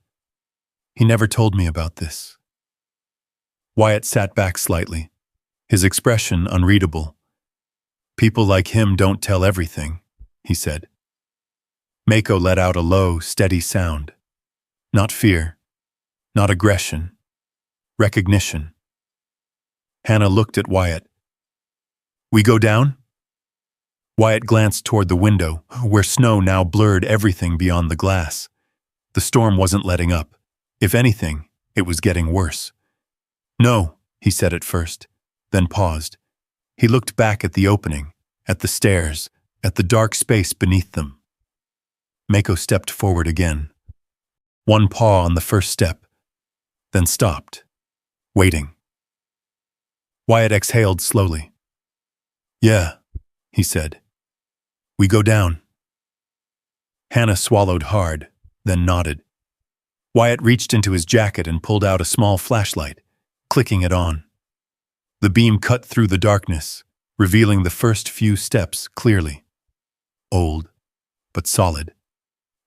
"He never told me about this." Wyatt sat back slightly, his expression unreadable. "People like him don't tell everything," he said. Mako let out a low, steady sound. Not fear, not aggression, recognition. Hannah looked at Wyatt. "We go down?" Wyatt glanced toward the window, where snow now blurred everything beyond the glass. The storm wasn't letting up. If anything, it was getting worse. "No," he said at first, then paused. He looked back at the opening, at the stairs, at the dark space beneath them. Mako stepped forward again. One paw on the first step, then stopped, waiting. Wyatt exhaled slowly. "Yeah," he said. "We go down." Hannah swallowed hard, then nodded. Wyatt reached into his jacket and pulled out a small flashlight, clicking it on. The beam cut through the darkness, revealing the first few steps clearly. Old, but solid.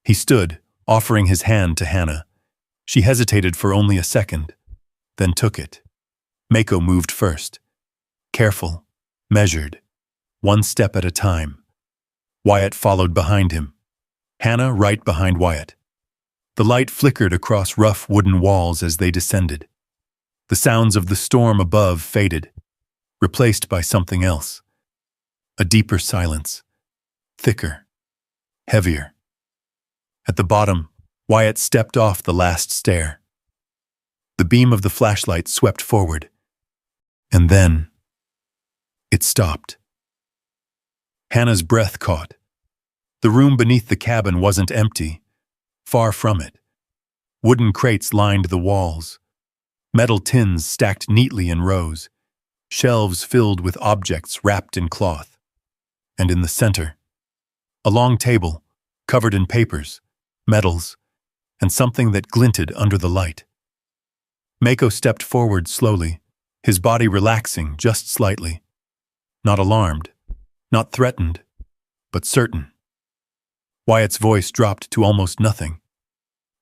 He stood, offering his hand to Hannah. She hesitated for only a second, then took it. Mako moved first. Careful, measured, one step at a time. Wyatt followed behind him. Hannah right behind Wyatt. The light flickered across rough wooden walls as they descended. The sounds of the storm above faded, replaced by something else. A deeper silence. Thicker. Heavier. At the bottom, Wyatt stepped off the last stair. The beam of the flashlight swept forward. And then, it stopped. Hannah's breath caught. The room beneath the cabin wasn't empty. Far from it. Wooden crates lined the walls. Metal tins stacked neatly in rows. Shelves filled with objects wrapped in cloth. And in the center, a long table, covered in papers, metals, and something that glinted under the light. Mako stepped forward slowly, his body relaxing just slightly. Not alarmed, not threatened, but certain. Wyatt's voice dropped to almost nothing.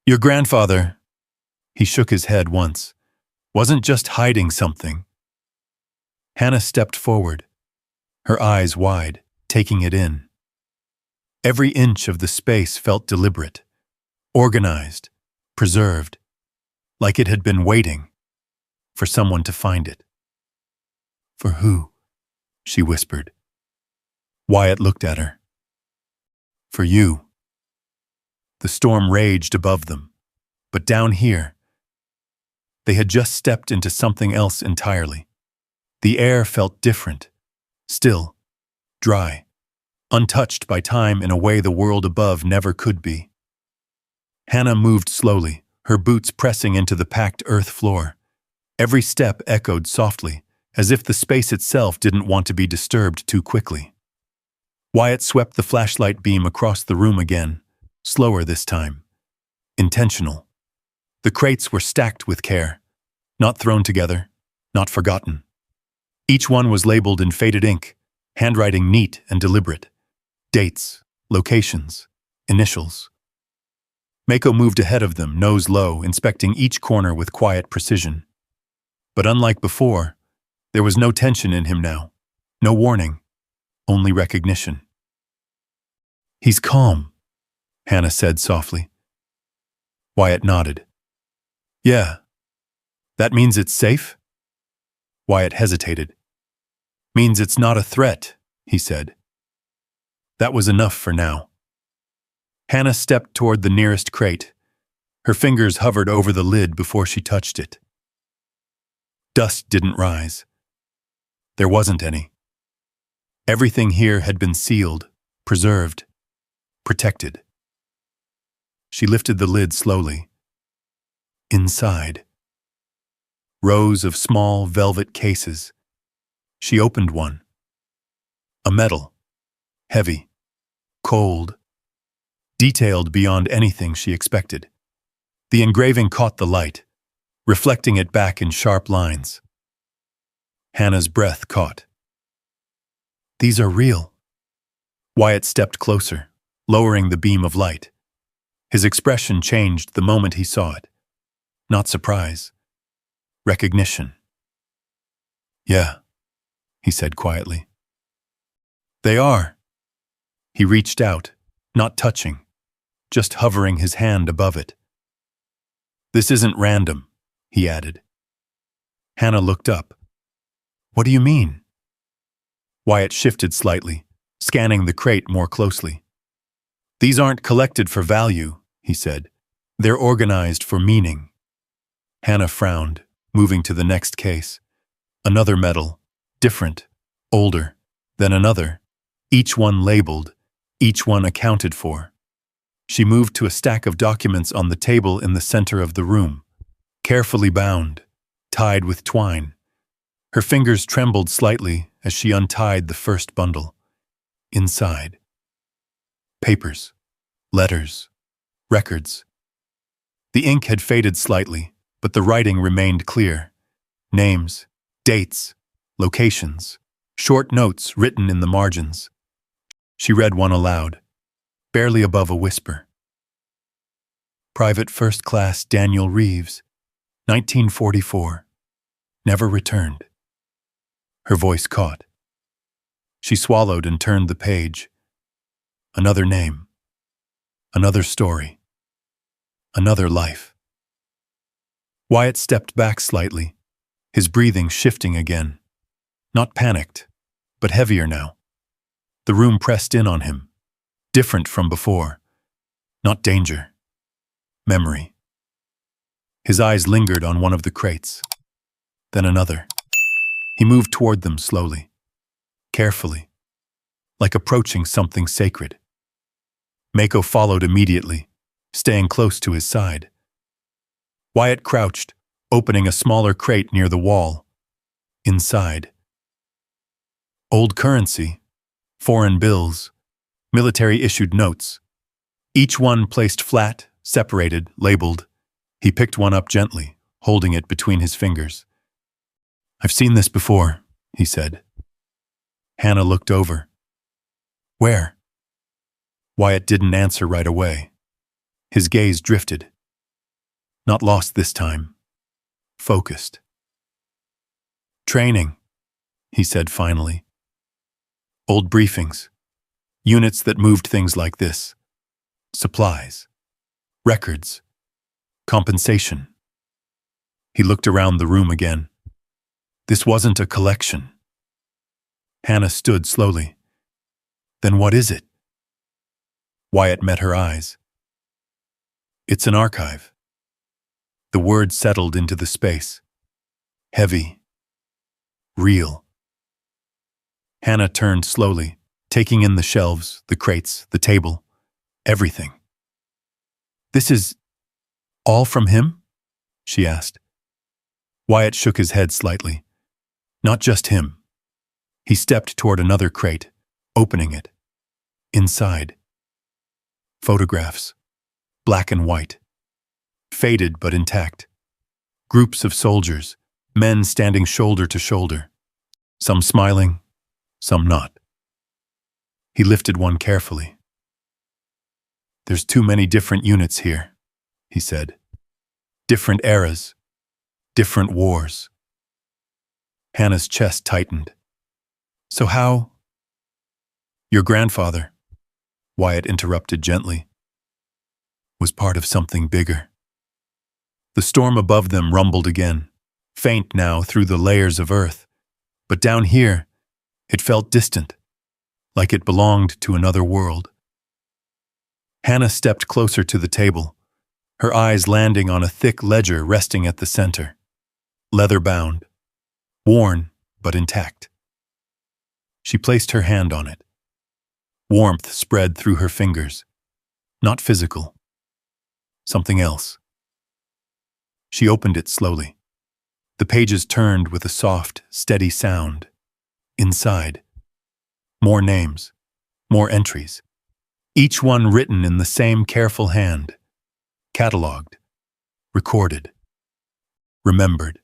"Your grandfather," he shook his head once, "wasn't just hiding something." Hannah stepped forward, her eyes wide, taking it in. Every inch of the space felt deliberate, organized, preserved, like it had been waiting for someone to find it. "For who?" she whispered. Wyatt looked at her. "For you." The storm raged above them, but down here, they had just stepped into something else entirely. The air felt different, still, dry, untouched by time in a way the world above never could be. Hannah moved slowly, her boots pressing into the packed earth floor. Every step echoed softly, as if the space itself didn't want to be disturbed too quickly. Wyatt swept the flashlight beam across the room again, slower this time. Intentional. The crates were stacked with care, not thrown together, not forgotten. Each one was labeled in faded ink, handwriting neat and deliberate. Dates, locations, initials. Mako moved ahead of them, nose low, inspecting each corner with quiet precision. But unlike before, there was no tension in him now, no warning, only recognition. "He's calm," Hannah said softly. Wyatt nodded. "Yeah. That means it's safe?" Wyatt hesitated. "Means it's not a threat," he said. That was enough for now. Hannah stepped toward the nearest crate. Her fingers hovered over the lid before she touched it. Dust didn't rise. There wasn't any. Everything here had been sealed, preserved, protected. She lifted the lid slowly. Inside, rows of small velvet cases. She opened one. A medal, heavy, cold, detailed beyond anything she expected. The engraving caught the light, reflecting it back in sharp lines. Hannah's breath caught. These are real. Wyatt stepped closer, lowering the beam of light. His expression changed the moment he saw it. Not surprise. Recognition. Yeah, he said quietly. They are. He reached out, not touching, just hovering his hand above it. This isn't random, he added. Hannah looked up. What do you mean? Wyatt shifted slightly, scanning the crate more closely. These aren't collected for value, he said. They're organized for meaning. Hannah frowned, moving to the next case. Another medal, different, older, then another, each one labeled, each one accounted for. She moved to a stack of documents on the table in the center of the room, carefully bound, tied with twine. Her fingers trembled slightly as she untied the first bundle. Inside. Papers, letters, records. The ink had faded slightly, but the writing remained clear. Names, dates, locations, short notes written in the margins. She read one aloud, barely above a whisper. Private First Class Daniel Reeves, 1944. Never returned. Her voice caught. She swallowed and turned the page. Another name. Another story. Another life. Wyatt stepped back slightly, his breathing shifting again. Not panicked, but heavier now. The room pressed in on him, different from before. Not danger. Memory. His eyes lingered on one of the crates. Then another. He moved toward them slowly, carefully, like approaching something sacred. Mako followed immediately, staying close to his side. Wyatt crouched, opening a smaller crate near the wall. Inside. Old currency, foreign bills, military-issued notes. Each one placed flat, separated, labeled. He picked one up gently, holding it between his fingers. I've seen this before, he said. Hannah looked over. Where? Wyatt didn't answer right away. His gaze drifted. Not lost this time. Focused. Training, he said finally. Old briefings. Units that moved things like this. Supplies. Records. Compensation. He looked around the room again. This wasn't a collection. Hannah stood slowly. Then what is it? Wyatt met her eyes. It's an archive. The word settled into the space. Heavy. Real. Hannah turned slowly, taking in the shelves, the crates, the table, everything. This is all from him? She asked. Wyatt shook his head slightly. Not just him. He stepped toward another crate, opening it. Inside. Photographs. Black and white. Faded but intact. Groups of soldiers, men standing shoulder to shoulder. Some smiling, some not. He lifted one carefully. There's too many different units here, he said. Different eras. Different wars. Hannah's chest tightened. So how? Your grandfather, Wyatt interrupted gently, was part of something bigger. The storm above them rumbled again, faint now through the layers of earth, but down here, it felt distant, like it belonged to another world. Hannah stepped closer to the table, her eyes landing on a thick ledger resting at the center. Leather-bound, worn but intact. She placed her hand on it. Warmth spread through her fingers. Not physical. Something else. She opened it slowly. The pages turned with a soft, steady sound. Inside. More names. More entries, each one written in the same careful hand, catalogued, recorded, remembered.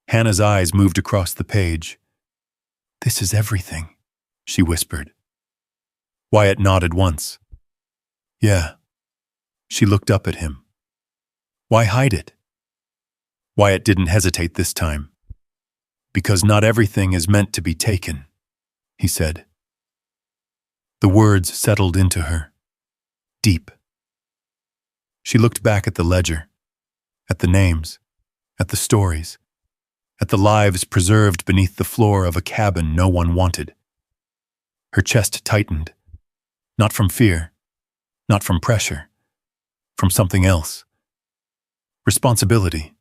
Hannah's eyes moved across the page. "This is everything," she whispered. Wyatt nodded once. "Yeah." She looked up at him. "Why hide it?" Wyatt didn't hesitate this time. "Because not everything is meant to be taken," he said. The words settled into her, deep. She looked back at the ledger, at the names, at the stories, at the lives preserved beneath the floor of a cabin no one wanted. Her chest tightened, not from fear, not from pressure, from something else. Responsibility.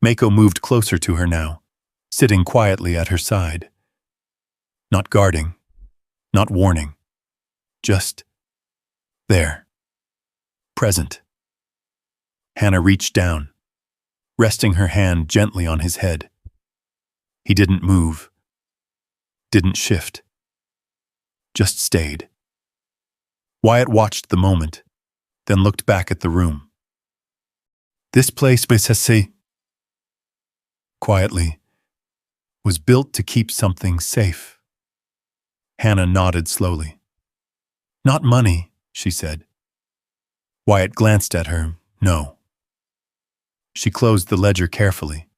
Mako moved closer to her now, sitting quietly at her side. Not guarding, not warning, just there, present. Hannah reached down, resting her hand gently on his head. He didn't move, didn't shift, just stayed. Wyatt watched the moment, then looked back at the room. "This place, Mercer," quietly, "was built to keep something safe." Hannah nodded slowly. "Not money," she said. Wyatt glanced at her. "No." She closed the ledger carefully.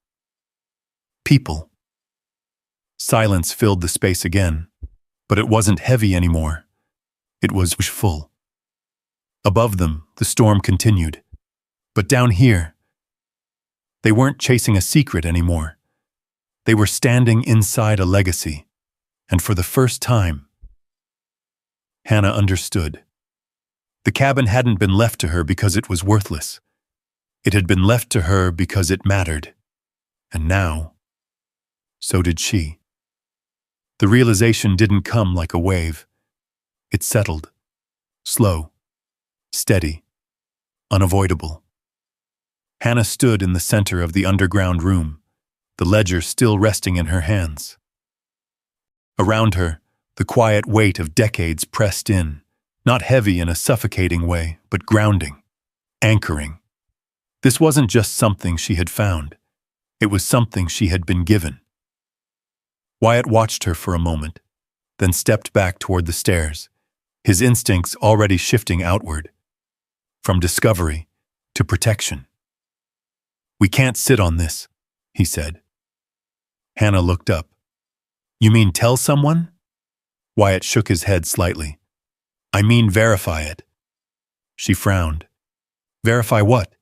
"People." Silence filled the space again, but it wasn't heavy anymore. It was full. Above them, the storm continued. But down here, they weren't chasing a secret anymore. They were standing inside a legacy. And for the first time, Hannah understood. The cabin hadn't been left to her because it was worthless. It had been left to her because it mattered. And now, so did she. The realization didn't come like a wave. It settled, slow, steady, unavoidable. Hannah stood in the center of the underground room, the ledger still resting in her hands. Around her, the quiet weight of decades pressed in, not heavy in a suffocating way, but grounding, anchoring. This wasn't just something she had found. It was something she had been given. Wyatt watched her for a moment, then stepped back toward the stairs, his instincts already shifting outward, from discovery to protection. "We can't sit on this," he said. Hannah looked up. "You mean tell someone?" Wyatt shook his head slightly. "I mean verify it." She frowned. "Verify what?"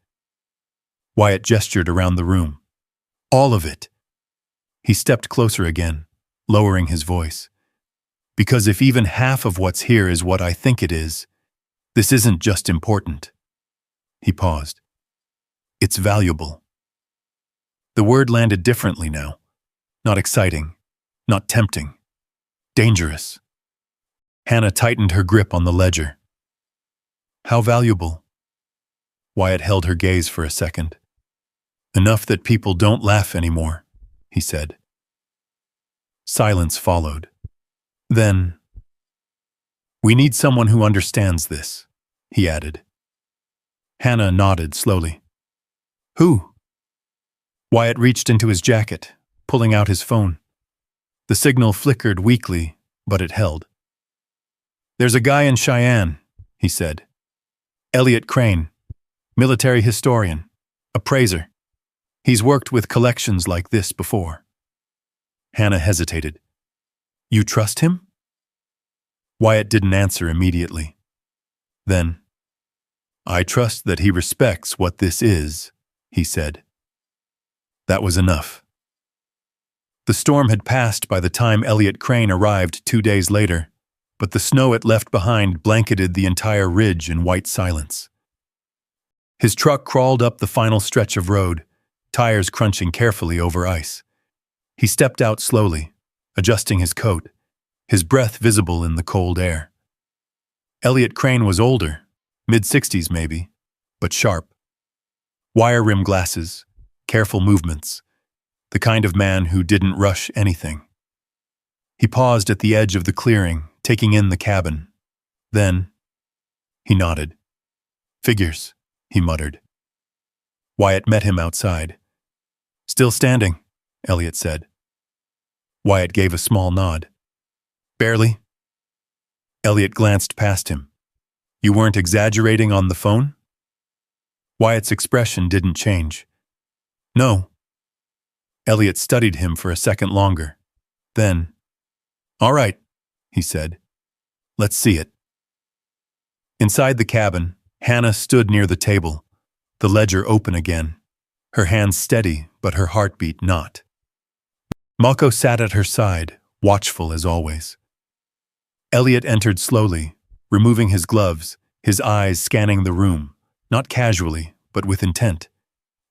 Wyatt gestured around the room. "All of it." He stepped closer again, lowering his voice. "Because if even half of what's here is what I think it is, this isn't just important." He paused. "It's valuable." The word landed differently now. Not exciting, not tempting, dangerous. Hannah tightened her grip on the ledger. "How valuable?" Wyatt held her gaze for a second. "Enough that people don't laugh anymore," he said. Silence followed. Then, "We need someone who understands this," he added. Hannah nodded slowly. "Who?" Wyatt reached into his jacket, pulling out his phone. The signal flickered weakly, but it held. "There's a guy in Cheyenne," he said. "Elliot Crane, military historian, appraiser. He's worked with collections like this before." Hannah hesitated. "You trust him?" Wyatt didn't answer immediately. Then, "I trust that he respects what this is," he said. That was enough. The storm had passed by the time Elliot Crane arrived 2 days later, but the snow it left behind blanketed the entire ridge in white silence. His truck crawled up the final stretch of road, tires crunching carefully over ice. He stepped out slowly, adjusting his coat, his breath visible in the cold air. Elliot Crane was older, mid-60s maybe, but sharp. Wire-rim glasses, careful movements, the kind of man who didn't rush anything. He paused at the edge of the clearing, taking in the cabin. Then, he nodded. Figures, he muttered. Wyatt met him outside. Still standing, Elliot said. Wyatt gave a small nod. Barely. Elliot glanced past him. You weren't exaggerating on the phone? Wyatt's expression didn't change. No. Elliot studied him for a second longer. Then, all right, he said. Let's see it. Inside the cabin, Hannah stood near the table, the ledger open again, her hands steady but her heartbeat not. Mako sat at her side, watchful as always. Elliot entered slowly, removing his gloves, his eyes scanning the room, not casually, but with intent.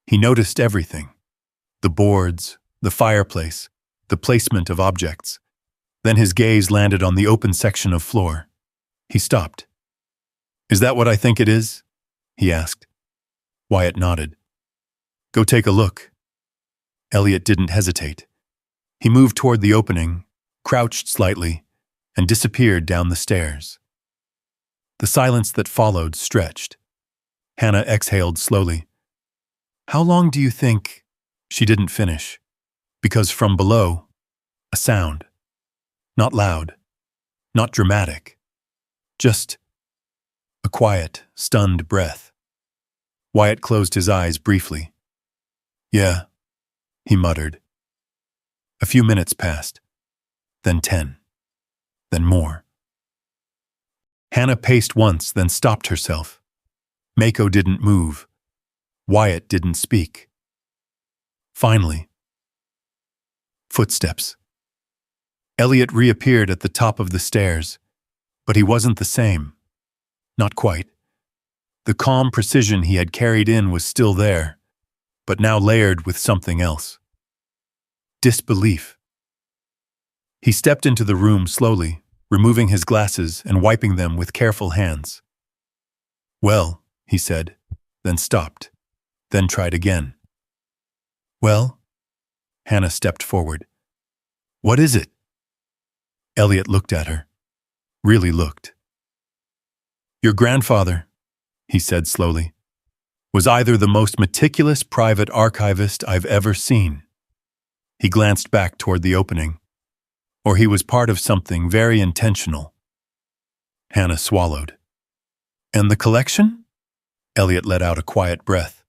He noticed everything. The boards, the fireplace, the placement of objects. Then his gaze landed on the open section of floor. He stopped. Is that what I think it is? He asked. Wyatt nodded. Go take a look. Elliot didn't hesitate. He moved toward the opening, crouched slightly, and disappeared down the stairs. The silence that followed stretched. Hannah exhaled slowly. How long do you think? She didn't finish, because from below, a sound. Not loud, not dramatic, just a quiet, stunned breath. Wyatt closed his eyes briefly. Yeah, he muttered. A few minutes passed, then 10, then more. Hannah paced once, then stopped herself. Mako didn't move. Wyatt didn't speak. Finally, footsteps. Elliot reappeared at the top of the stairs, but he wasn't the same. Not quite. The calm precision he had carried in was still there, but now layered with something else. Disbelief. He stepped into the room slowly, removing his glasses and wiping them with careful hands. Well, he said, then stopped, then tried again. Well? Hannah stepped forward. What is it? Elliot looked at her. Really looked. Your grandfather, he said slowly, was either the most meticulous private archivist I've ever seen. He glanced back toward the opening. Or he was part of something very intentional. Hannah swallowed. And the collection? Elliot let out a quiet breath.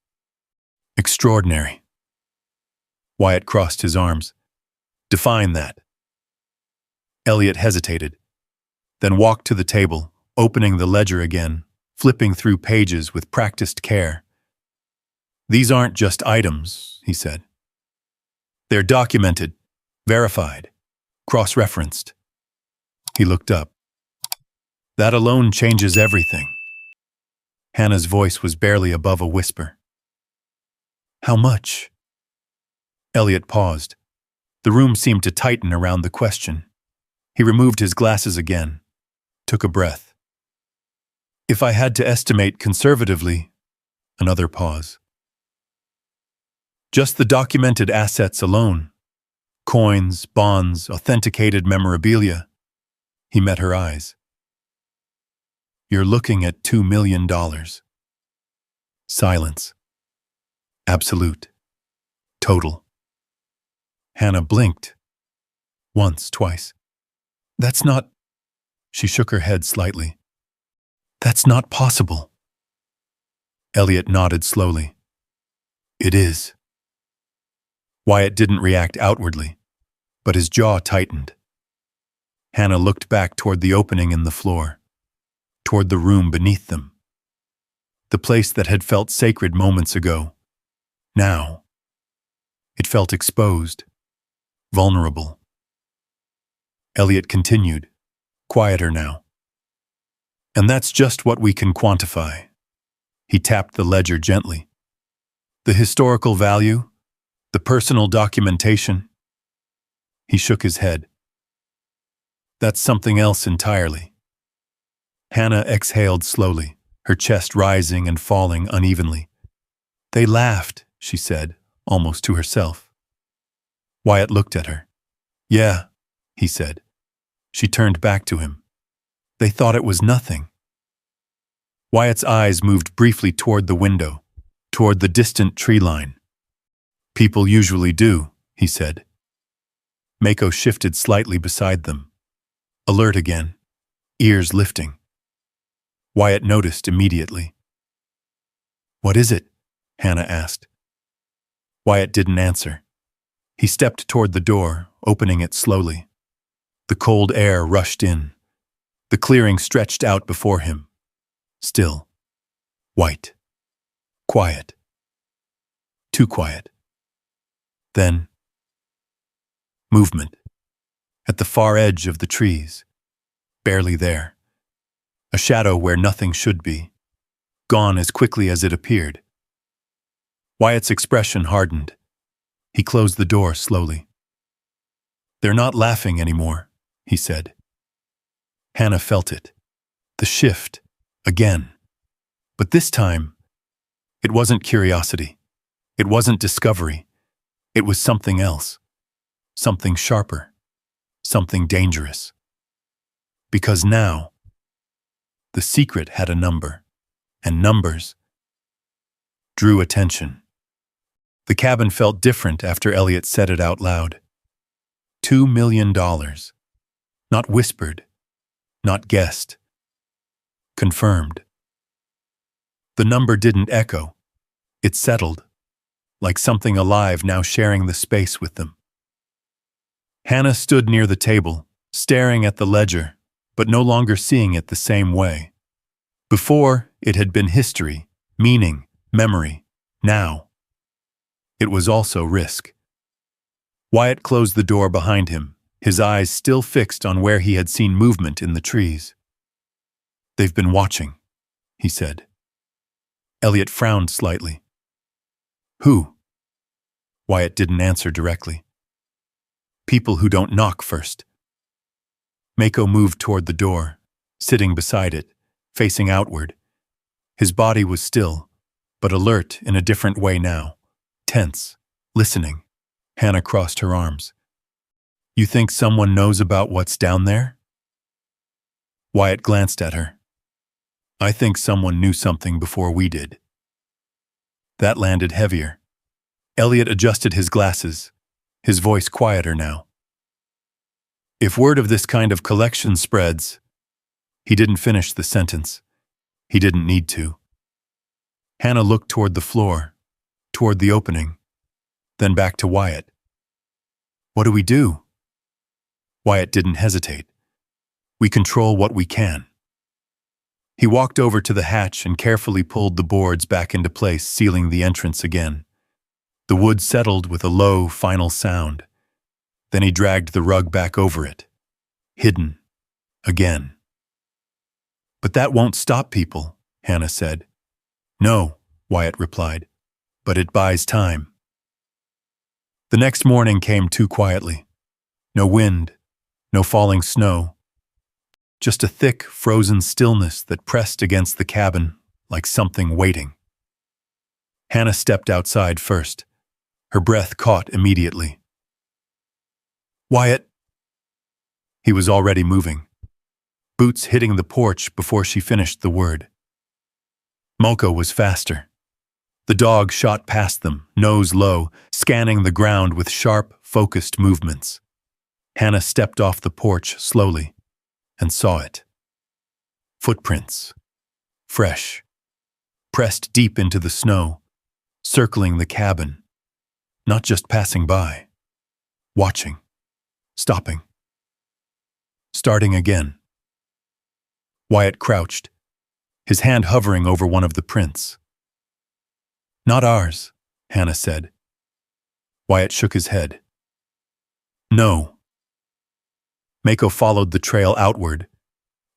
Extraordinary. Wyatt crossed his arms. Define that. Elliot hesitated, then walked to the table, opening the ledger again, flipping through pages with practiced care. These aren't just items, he said. They're documented, verified, cross-referenced. He looked up. That alone changes everything. Hannah's voice was barely above a whisper. How much? Elliot paused. The room seemed to tighten around the question. He removed his glasses again, took a breath. If I had to estimate conservatively, another pause. Just the documented assets alone, coins, bonds, authenticated memorabilia. He met her eyes. You're looking at $2 million. Silence. Absolute. Total. Hannah blinked. Once, twice. That's not... She shook her head slightly. That's not possible. Elliot nodded slowly. It is. Wyatt didn't react outwardly, but his jaw tightened. Hannah looked back toward the opening in the floor, toward the room beneath them. The place that had felt sacred moments ago. Now, it felt exposed, vulnerable. Elliot continued, quieter now. And that's just what we can quantify. He tapped the ledger gently. The historical value, the personal documentation. He shook his head. That's something else entirely. Hannah exhaled slowly, her chest rising and falling unevenly. They laughed, she said, almost to herself. Wyatt looked at her. Yeah, he said. She turned back to him. They thought it was nothing. Wyatt's eyes moved briefly toward the window, toward the distant tree line. People usually do, he said. Mako shifted slightly beside them, alert again, ears lifting. Wyatt noticed immediately. "What is it?" Hannah asked. Wyatt didn't answer. He stepped toward the door, opening it slowly. The cold air rushed in. The clearing stretched out before him. Still. White. Quiet. Too quiet. Then, movement. At the far edge of the trees. Barely there. A shadow where nothing should be. Gone as quickly as it appeared. Wyatt's expression hardened. He closed the door slowly. "They're not laughing anymore," he said. Hannah felt it. The shift. Again. But this time, it wasn't curiosity. It wasn't discovery. It was something else. Something sharper. Something dangerous. Because now, the secret had a number, and numbers drew attention. The cabin felt different after Elliot said it out loud. $2 million. Not whispered. Not guessed. Confirmed. The number didn't echo. It settled, like something alive now sharing the space with them. Hannah stood near the table, staring at the ledger, but no longer seeing it the same way. Before, it had been history, meaning, memory. Now, it was also risk. Wyatt closed the door behind him, his eyes still fixed on where he had seen movement in the trees. "They've been watching," he said. Elliot frowned slightly. "Who?" Wyatt didn't answer directly. "People who don't knock first." Mako moved toward the door, sitting beside it, facing outward. His body was still, but alert in a different way now. Tense, listening. Hannah crossed her arms. "You think someone knows about what's down there?" Wyatt glanced at her. "I think someone knew something before we did." That landed heavier. Elliot adjusted his glasses, his voice quieter now. "If word of this kind of collection spreads..." He didn't finish the sentence. He didn't need to. Hannah looked toward the floor, toward the opening, then back to Wyatt. "What do we do?" Wyatt didn't hesitate. "We control what we can." He walked over to the hatch and carefully pulled the boards back into place, sealing the entrance again. The wood settled with a low, final sound. Then he dragged the rug back over it. Hidden. Again. "But that won't stop people," Hannah said. "No," Wyatt replied, "but it buys time." The next morning came too quietly. No wind, no falling snow. Just a thick, frozen stillness that pressed against the cabin like something waiting. Hannah stepped outside first. Her breath caught immediately. "Wyatt!" He was already moving. Boots hitting the porch before she finished the word. Moko was faster. The dog shot past them, nose low, scanning the ground with sharp, focused movements. Hannah stepped off the porch slowly and saw it. Footprints. Fresh. Pressed deep into the snow, circling the cabin. Not just passing by. Watching. Stopping. Starting again. Wyatt crouched, his hand hovering over one of the prints. "Not ours," Hannah said. Wyatt shook his head. "No." Mako followed the trail outward,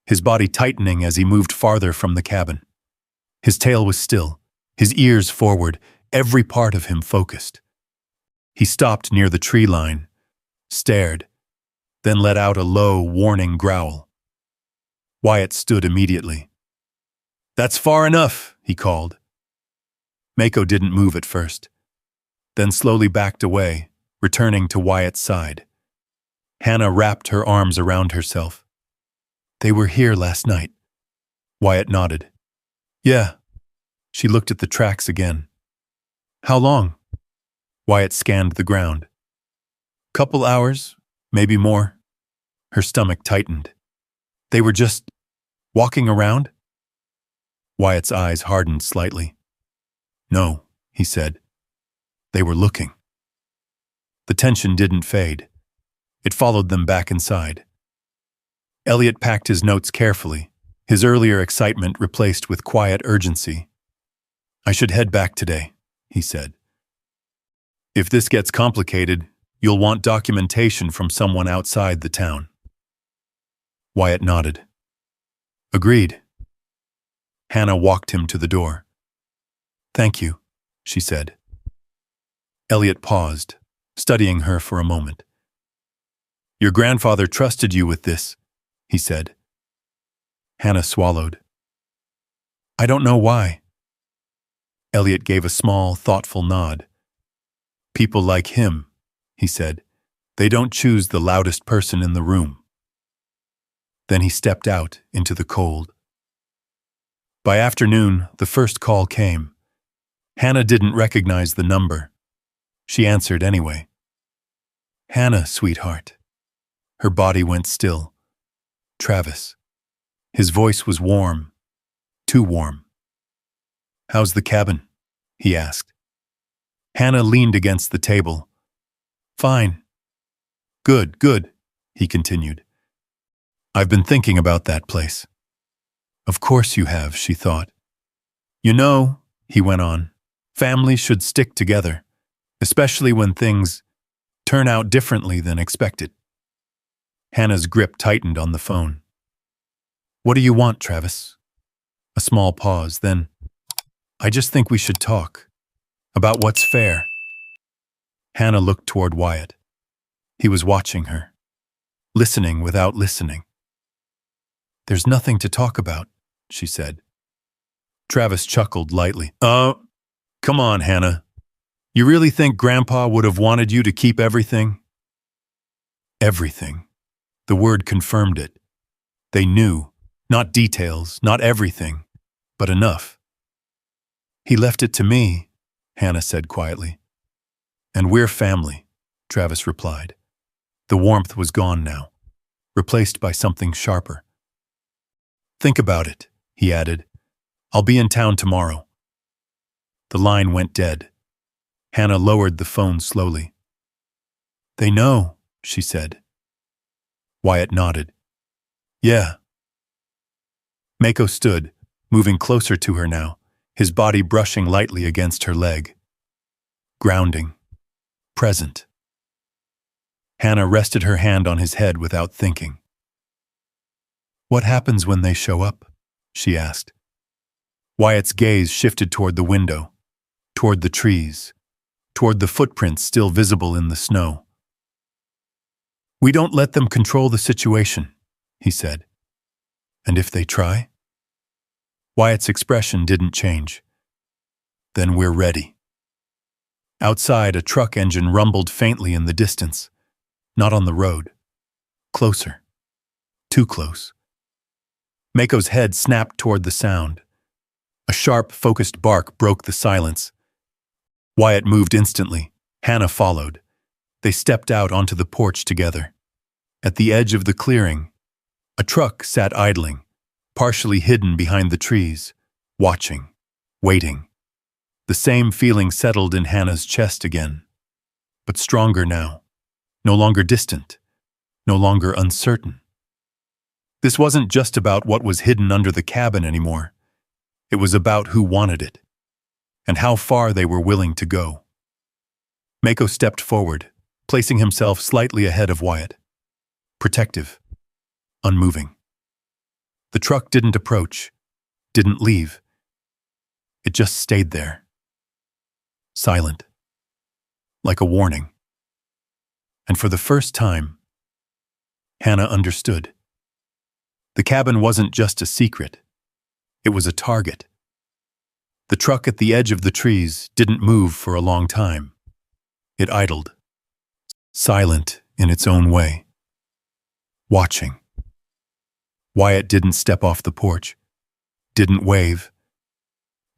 his body tightening as he moved farther from the cabin. His tail was still, his ears forward, every part of him focused. He stopped near the tree line, stared, then let out a low, warning growl. Wyatt stood immediately. "That's far enough," he called. Mako didn't move at first, then slowly backed away, returning to Wyatt's side. Hannah wrapped her arms around herself. They were here last night. Wyatt nodded. Yeah. She looked at the tracks again. How long? Wyatt scanned the ground. Couple hours, maybe more. Her stomach tightened. They were just walking around? Wyatt's eyes hardened slightly. No, he said. They were looking. The tension didn't fade. It followed them back inside. Elliot packed his notes carefully, his earlier excitement replaced with quiet urgency. I should head back today, he said. If this gets complicated, you'll want documentation from someone outside the town. Wyatt nodded. Agreed. Hannah walked him to the door. Thank you, she said. Elliot paused, studying her for a moment. Your grandfather trusted you with this, he said. Hannah swallowed. I don't know why. Elliot gave a small, thoughtful nod. People like him, he said. They don't choose the loudest person in the room. Then he stepped out into the cold. By afternoon, the first call came. Hannah didn't recognize the number. She answered anyway. Hannah, sweetheart. Her body went still. Travis. His voice was warm. Too warm. How's the cabin? He asked. Hannah leaned against the table. Fine. Good, good, he continued. I've been thinking about that place. Of course you have, she thought. You know, he went on, families should stick together, especially when things turn out differently than expected. Hannah's grip tightened on the phone. What do you want, Travis? A small pause, then, I just think we should talk. About what's fair. Hannah looked toward Wyatt. He was watching her, listening without listening. There's nothing to talk about, she said. Travis chuckled lightly. Come on, Hannah. You really think Grandpa would have wanted you to keep everything? Everything. The word confirmed it. They knew, not details, not everything, but enough. He left it to me, Hannah said quietly. And we're family, Travis replied. The warmth was gone now, replaced by something sharper. Think about it, he added. I'll be in town tomorrow. The line went dead. Hannah lowered the phone slowly. They know, she said. Wyatt nodded. Yeah. Mako stood, moving closer to her now, his body brushing lightly against her leg. Grounding. Present. Hannah rested her hand on his head without thinking. What happens when they show up? She asked. Wyatt's gaze shifted toward the window, toward the trees, toward the footprints still visible in the snow. We don't let them control the situation, he said. And if they try? Wyatt's expression didn't change. Then we're ready. Outside, a truck engine rumbled faintly in the distance, not on the road. Closer. Too close. Mako's head snapped toward the sound. A sharp, focused bark broke the silence. Wyatt moved instantly. Hannah followed. They stepped out onto the porch together. At the edge of the clearing, a truck sat idling, partially hidden behind the trees, watching, waiting. The same feeling settled in Hannah's chest again, but stronger now, no longer distant, no longer uncertain. This wasn't just about what was hidden under the cabin anymore. It was about who wanted it, and how far they were willing to go. Mako stepped forward, placing himself slightly ahead of Wyatt. Protective, unmoving. The truck didn't approach, didn't leave. It just stayed there. Silent. Like a warning. And for the first time, Hannah understood. The cabin wasn't just a secret. It was a target. The truck at the edge of the trees didn't move for a long time. It idled, silent in its own way. Watching. Wyatt didn't step off the porch, didn't wave,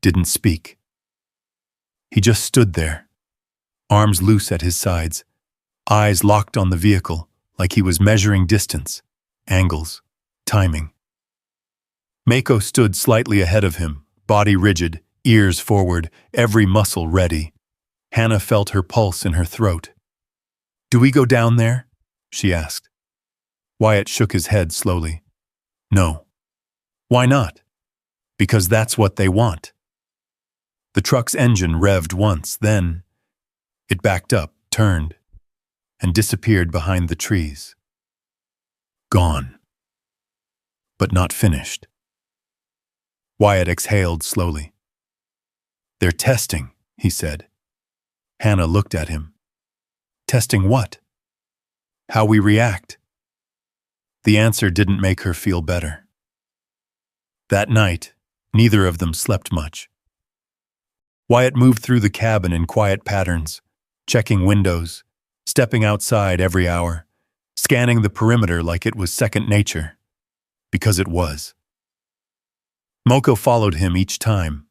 didn't speak. He just stood there, arms loose at his sides, eyes locked on the vehicle like he was measuring distance, angles, timing. Mako stood slightly ahead of him, body rigid, ears forward, every muscle ready. Hannah felt her pulse in her throat. "Do we go down there?" she asked. Wyatt shook his head slowly. "No." "Why not?" "Because that's what they want." The truck's engine revved once, then it backed up, turned, and disappeared behind the trees. Gone. But not finished. Wyatt exhaled slowly. "They're testing," he said. Hannah looked at him. "Testing what?" "How we react." The answer didn't make her feel better. That night, neither of them slept much. Wyatt moved through the cabin in quiet patterns, checking windows, stepping outside every hour, scanning the perimeter like it was second nature. Because it was. Moko followed him each time,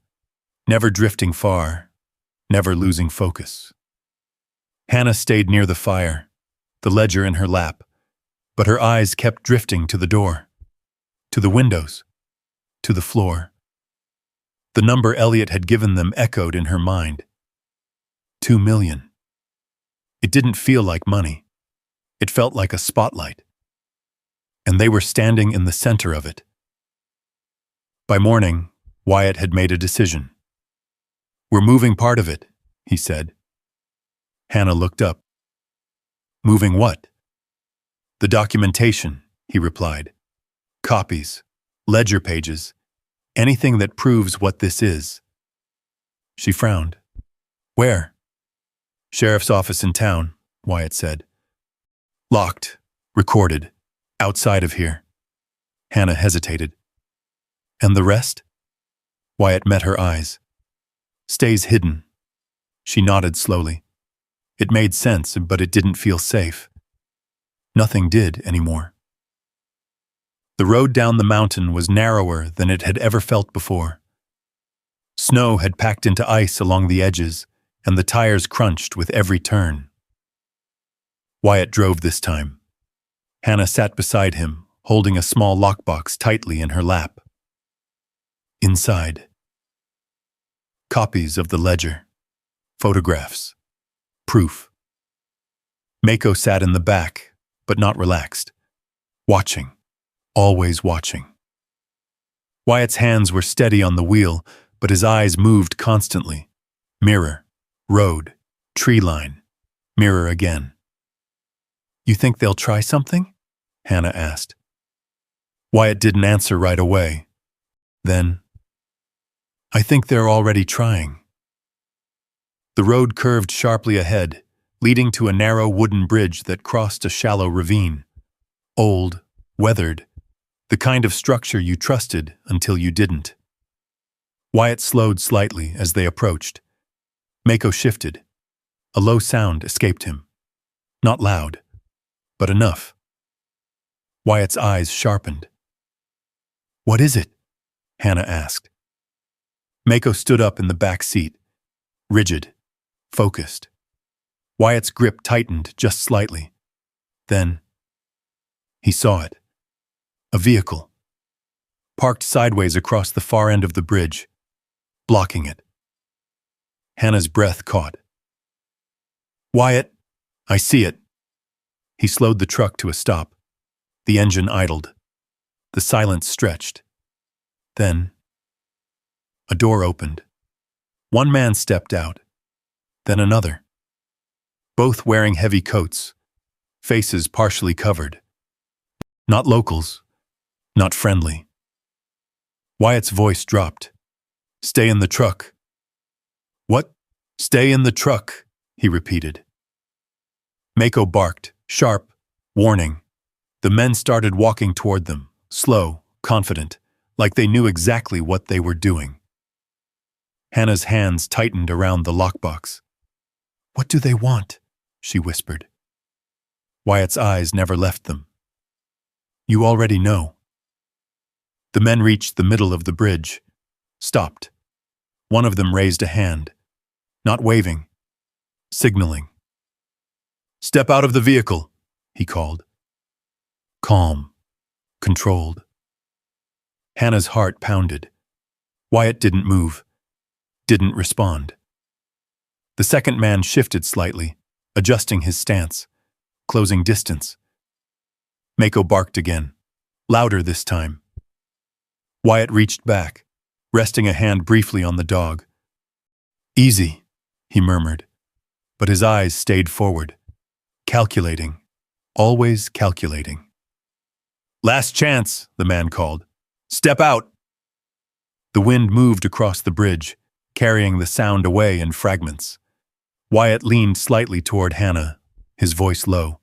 never drifting far, never losing focus. Hannah stayed near the fire, the ledger in her lap, but her eyes kept drifting to the door, to the windows, to the floor. The number Elliot had given them echoed in her mind. 2 million. It didn't feel like money. It felt like a spotlight. And they were standing in the center of it. By morning, Wyatt had made a decision. "We're moving part of it," he said. Hannah looked up. "Moving what?" "The documentation," he replied. "Copies, ledger pages, anything that proves what this is." She frowned. "Where?" "Sheriff's office in town," Wyatt said. "Locked, recorded, outside of here." Hannah hesitated. "And the rest?" Wyatt met her eyes. "Stays hidden." She nodded slowly. It made sense, but it didn't feel safe. Nothing did anymore. The road down the mountain was narrower than it had ever felt before. Snow had packed into ice along the edges, and the tires crunched with every turn. Wyatt drove this time. Hannah sat beside him, holding a small lockbox tightly in her lap. Inside, copies of the ledger, photographs, proof. Mako sat in the back, but not relaxed. Watching, always watching. Wyatt's hands were steady on the wheel, but his eyes moved constantly. Mirror, road, tree line, mirror again. "You think they'll try something?" Hannah asked. Wyatt didn't answer right away. Then, "I think they're already trying." The road curved sharply ahead, leading to a narrow wooden bridge that crossed a shallow ravine. Old, weathered, the kind of structure you trusted until you didn't. Wyatt slowed slightly as they approached. Mako shifted. A low sound escaped him. Not loud, but enough. Wyatt's eyes sharpened. "What is it?" Hannah asked. Mako stood up in the back seat, rigid, focused. Wyatt's grip tightened just slightly. Then, he saw it. A vehicle. Parked sideways across the far end of the bridge, blocking it. Hannah's breath caught. "Wyatt, I see it." He slowed the truck to a stop. The engine idled. The silence stretched. Then, a door opened. One man stepped out. Then another. Both wearing heavy coats, faces partially covered. Not locals, not friendly. Wyatt's voice dropped. "Stay in the truck." "What?" "Stay in the truck," he repeated. Mako barked, sharp, warning. The men started walking toward them, slow, confident, like they knew exactly what they were doing. Hannah's hands tightened around the lockbox. "What do they want?" she whispered. Wyatt's eyes never left them. "You already know." The men reached the middle of the bridge, stopped. One of them raised a hand, not waving, signaling. "Step out of the vehicle," he called. Calm, controlled. Hannah's heart pounded. Wyatt didn't move, didn't respond. The second man shifted slightly, adjusting his stance, closing distance. Mako barked again, louder this time. Wyatt reached back, resting a hand briefly on the dog. "Easy," he murmured, but his eyes stayed forward, calculating, always calculating. "Last chance," the man called. "Step out." The wind moved across the bridge, carrying the sound away in fragments. Wyatt leaned slightly toward Hannah, his voice low.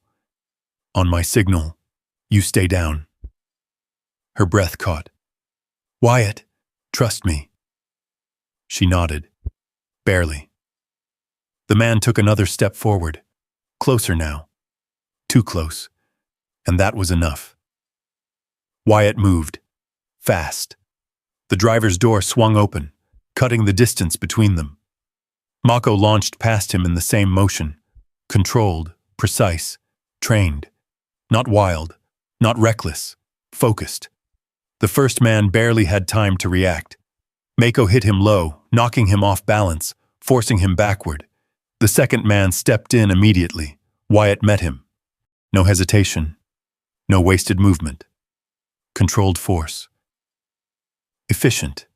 "On my signal, you stay down." Her breath caught. "Wyatt, trust me." She nodded, barely. The man took another step forward, closer now. Too close. And that was enough. Wyatt moved, fast. The driver's door swung open, cutting the distance between them. Mako launched past him in the same motion, controlled, precise, trained. Not wild, not reckless, focused. The first man barely had time to react. Mako hit him low, knocking him off balance, forcing him backward. The second man stepped in immediately. Wyatt met him. No hesitation, no wasted movement. Controlled force. Efficient.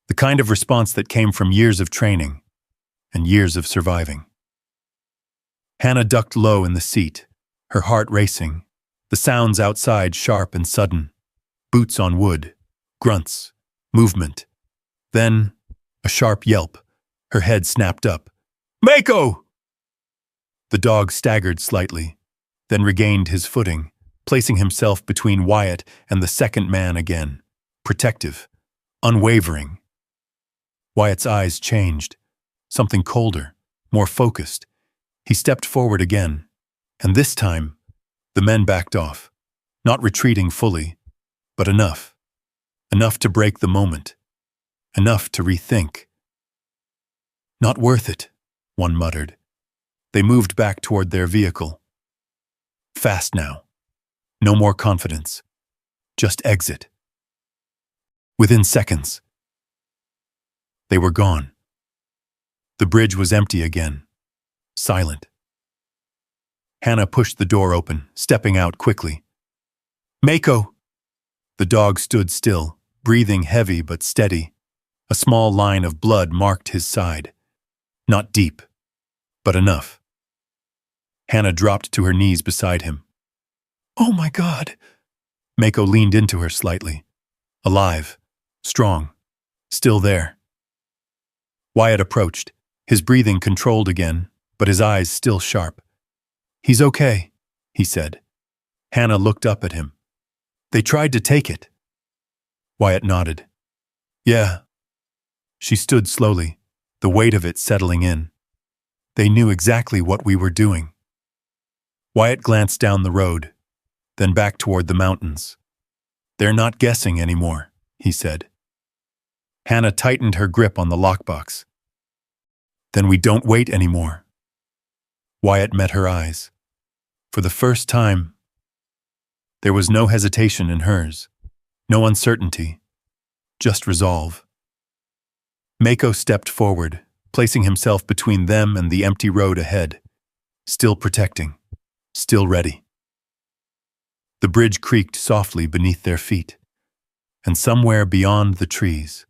The kind of response that came from years of training and years of surviving. Hannah ducked low in the seat, her heart racing, the sounds outside sharp and sudden. Boots on wood, grunts, movement. Then, a sharp yelp. Her head snapped up. "Mako!" The dog staggered slightly, then regained his footing, placing himself between Wyatt and the second man again. Protective, unwavering. Wyatt's eyes changed. Something colder, more focused. He stepped forward again, and this time, the men backed off, not retreating fully, but enough. Enough to break the moment. Enough to rethink. "Not worth it," one muttered. They moved back toward their vehicle. Fast now. No more confidence. Just exit. Within seconds, they were gone. The bridge was empty again. Silent. Hannah pushed the door open, stepping out quickly. "Mako!" The dog stood still, breathing heavy but steady. A small line of blood marked his side. Not deep, but enough. Hannah dropped to her knees beside him. "Oh my God!" Mako leaned into her slightly. Alive, strong, still there. Wyatt approached, his breathing controlled again, but his eyes still sharp. "He's okay," he said. Hannah looked up at him. "They tried to take it." Wyatt nodded. "Yeah." She stood slowly, the weight of it settling in. "They knew exactly what we were doing." Wyatt glanced down the road, then back toward the mountains. "They're not guessing anymore," he said. Hannah tightened her grip on the lockbox. "Then we don't wait anymore." Wyatt met her eyes. For the first time, there was no hesitation in hers, no uncertainty, just resolve. Mako stepped forward, placing himself between them and the empty road ahead, still protecting, still ready. The bridge creaked softly beneath their feet, and somewhere beyond the trees.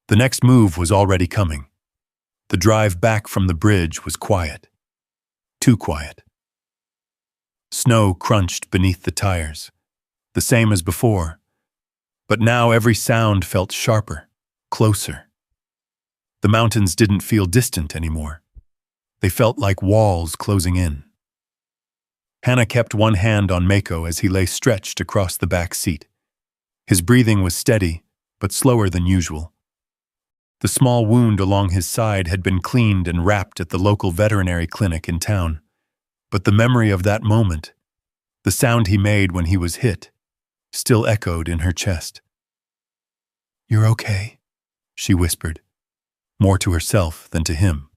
The next move was already coming. The drive back from the bridge was quiet. Too quiet. Snow crunched beneath the tires, the same as before, but now every sound felt sharper, closer. The mountains didn't feel distant anymore. They felt like walls closing in. Hannah kept one hand on Mako as he lay stretched across the back seat. His breathing was steady, but slower than usual. The small wound along his side had been cleaned and wrapped at the local veterinary clinic in town. But the memory of that moment, the sound he made when he was hit, still echoed in her chest. "You're okay," she whispered, more to herself than to him.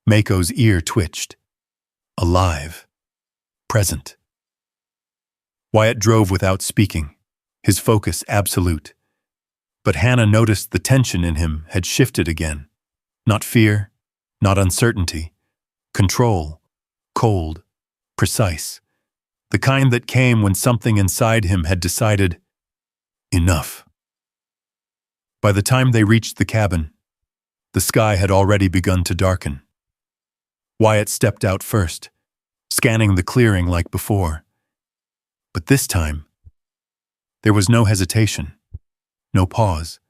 Mako's ear twitched. Alive. Present. Wyatt drove without speaking, his focus absolute. But Hannah noticed the tension in him had shifted again. Not fear, not uncertainty. Control. Cold. Precise. The kind that came when something inside him had decided, enough. By the time they reached the cabin, the sky had already begun to darken. Wyatt stepped out first, scanning the clearing like before. But this time, there was no hesitation, no pause.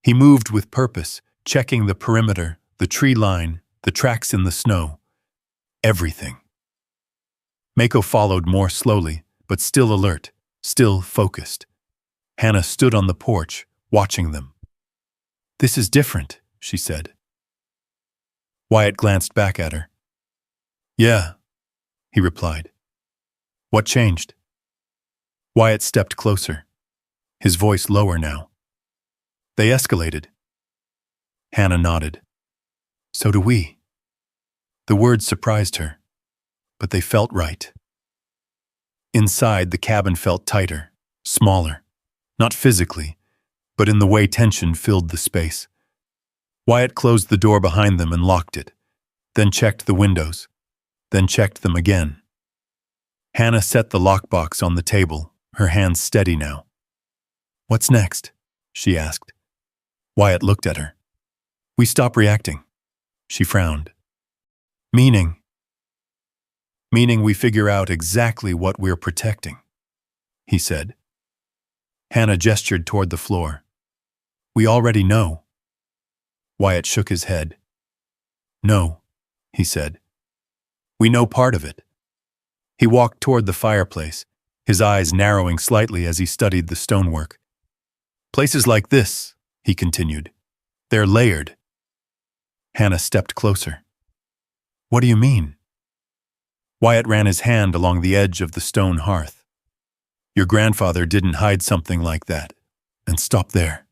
He moved with purpose, checking the perimeter, the tree line, the tracks in the snow. Everything. Mako followed more slowly, but still alert, still focused. Hannah stood on the porch, watching them. "This is different," she said. Wyatt glanced back at her. "Yeah," he replied. "What changed?" Wyatt stepped closer, his voice lower now. "They escalated." Hannah nodded. "So do we." The words surprised her, but they felt right. Inside, the cabin felt tighter, smaller, not physically, but in the way tension filled the space. Wyatt closed the door behind them and locked it, then checked the windows, then checked them again. Hannah set the lockbox on the table, her hands steady now. "What's next?" she asked. Wyatt looked at her. "We stop reacting." She frowned. Meaning we figure out exactly what we're protecting," he said. Hannah gestured toward the floor. "We already know." Wyatt shook his head. "No," he said. "We know part of it." He walked toward the fireplace, his eyes narrowing slightly as he studied the stonework. "Places like this," he continued, "they're layered." Hannah stepped closer. "What do you mean?" Wyatt ran his hand along the edge of the stone hearth. "Your grandfather didn't hide something like that, and stop there."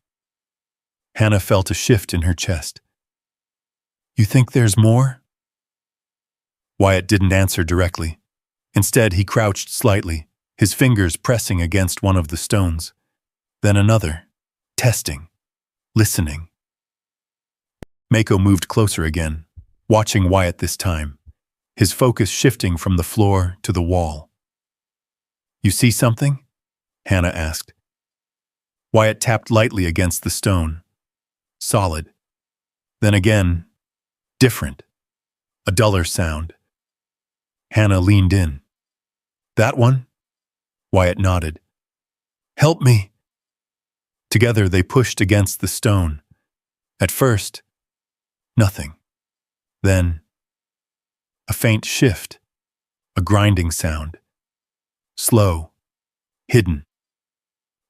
Hannah felt a shift in her chest. "You think there's more?" Wyatt didn't answer directly. Instead, he crouched slightly, his fingers pressing against one of the stones. Then another, testing, listening. Mako moved closer again, watching Wyatt this time, his focus shifting from the floor to the wall. "You see something?" Hannah asked. Wyatt tapped lightly against the stone. Solid. Then again, different. A duller sound. Hannah leaned in. "That one?" Wyatt nodded. "Help me." Together they pushed against the stone. At first, nothing. Then, a faint shift, a grinding sound. Slow, hidden.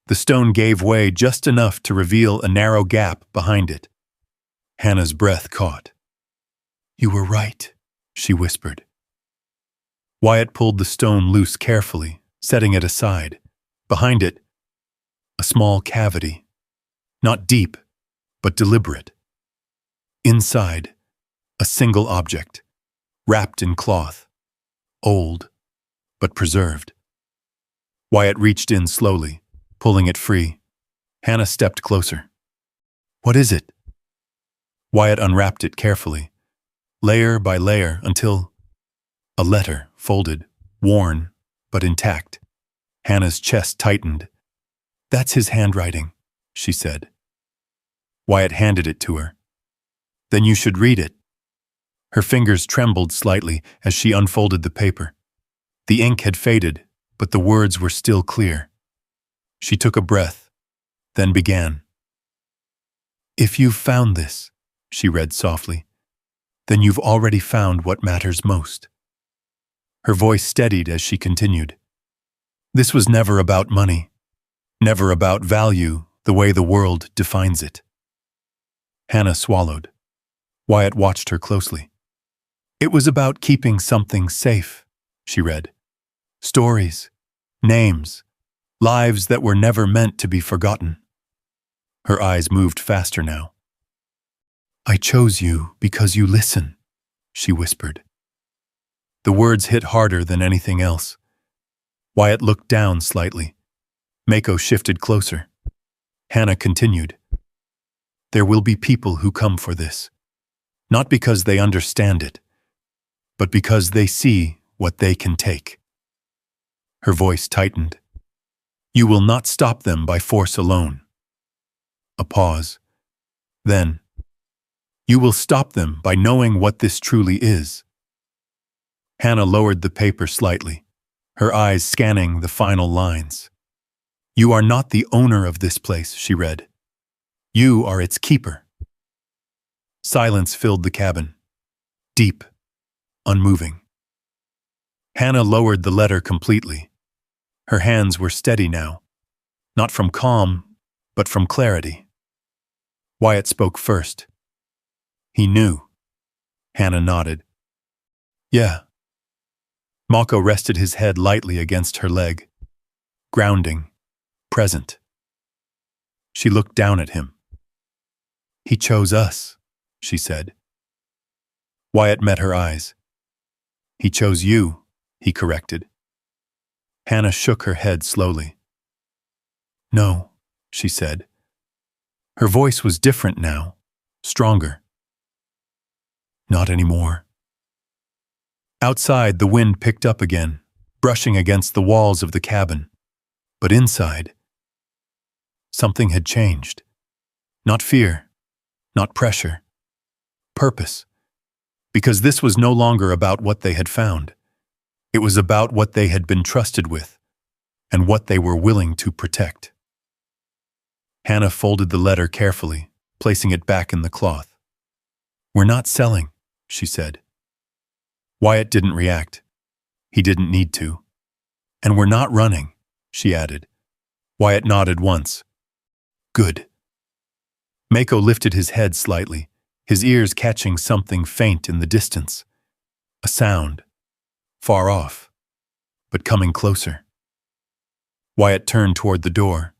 The stone gave way just enough to reveal a narrow gap behind it. Hannah's breath caught. "You were right," she whispered. Wyatt pulled the stone loose carefully, setting it aside. Behind it, a small cavity. Not deep, but deliberate. Inside, a single object, wrapped in cloth. Old, but preserved. Wyatt reached in slowly, pulling it free. Hannah stepped closer. "What is it?" Wyatt unwrapped it carefully, layer by layer, until a letter, folded, worn, but intact. Hannah's chest tightened. "That's his handwriting," she said. Wyatt handed it to her. "Then you should read it." Her fingers trembled slightly as she unfolded the paper. The ink had faded, but the words were still clear. She took a breath, then began. "If you've found this," she read softly, "then you've already found what matters most." Her voice steadied as she continued. "This was never about money, never about value the way the world defines it." Hannah swallowed. Wyatt watched her closely. "It was about keeping something safe," she read. "Stories, Names. Lives that were never meant to be forgotten. Her eyes moved faster now. "I chose you because you listen," she whispered. The words hit harder than anything else. Wyatt looked down slightly. Mako shifted closer. Hannah continued. "There will be people who come for this. Not because they understand it, but because they see what they can take." Her voice tightened. "You will not stop them by force alone." A pause. Then, "You will stop them by knowing what this truly is." Hannah lowered the paper slightly, her eyes scanning the final lines. "You are not the owner of this place," she read. "You are its keeper." Silence filled the cabin. Deep, unmoving. Hannah lowered the letter completely. Her hands were steady now, not from calm, but from clarity. Wyatt spoke first. "He knew." Hannah nodded. "Yeah." Mako rested his head lightly against her leg. Grounding, present. She looked down at him. "He chose us," she said. Wyatt met her eyes. "He chose you," he corrected. Hannah shook her head slowly. "No," she said. Her voice was different now, stronger. "Not anymore." Outside, the wind picked up again, brushing against the walls of the cabin. But inside, something had changed. Not fear, not pressure. Purpose. Because this was no longer about what they had found. It was about what they had been trusted with, and what they were willing to protect. Hannah folded the letter carefully, placing it back in the cloth. "We're not selling," she said. Wyatt didn't react. He didn't need to. "And we're not running," she added. Wyatt nodded once. "Good." Mako lifted his head slightly, his ears catching something faint in the distance. A sound. Far off, but coming closer. Wyatt turned toward the door.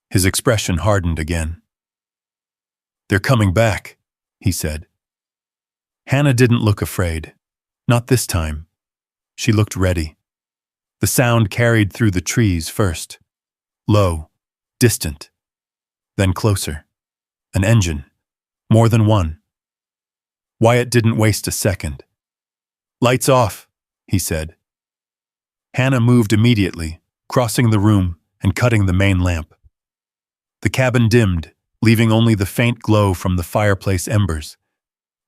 His expression hardened again. "They're coming back," he said. Hannah didn't look afraid. Not this time. She looked ready. The sound carried through the trees first. Low, distant, then closer. An engine. More than one. Wyatt didn't waste a second. "Lights off," he said. Hannah moved immediately, crossing the room and cutting the main lamp. The cabin dimmed, leaving only the faint glow from the fireplace embers.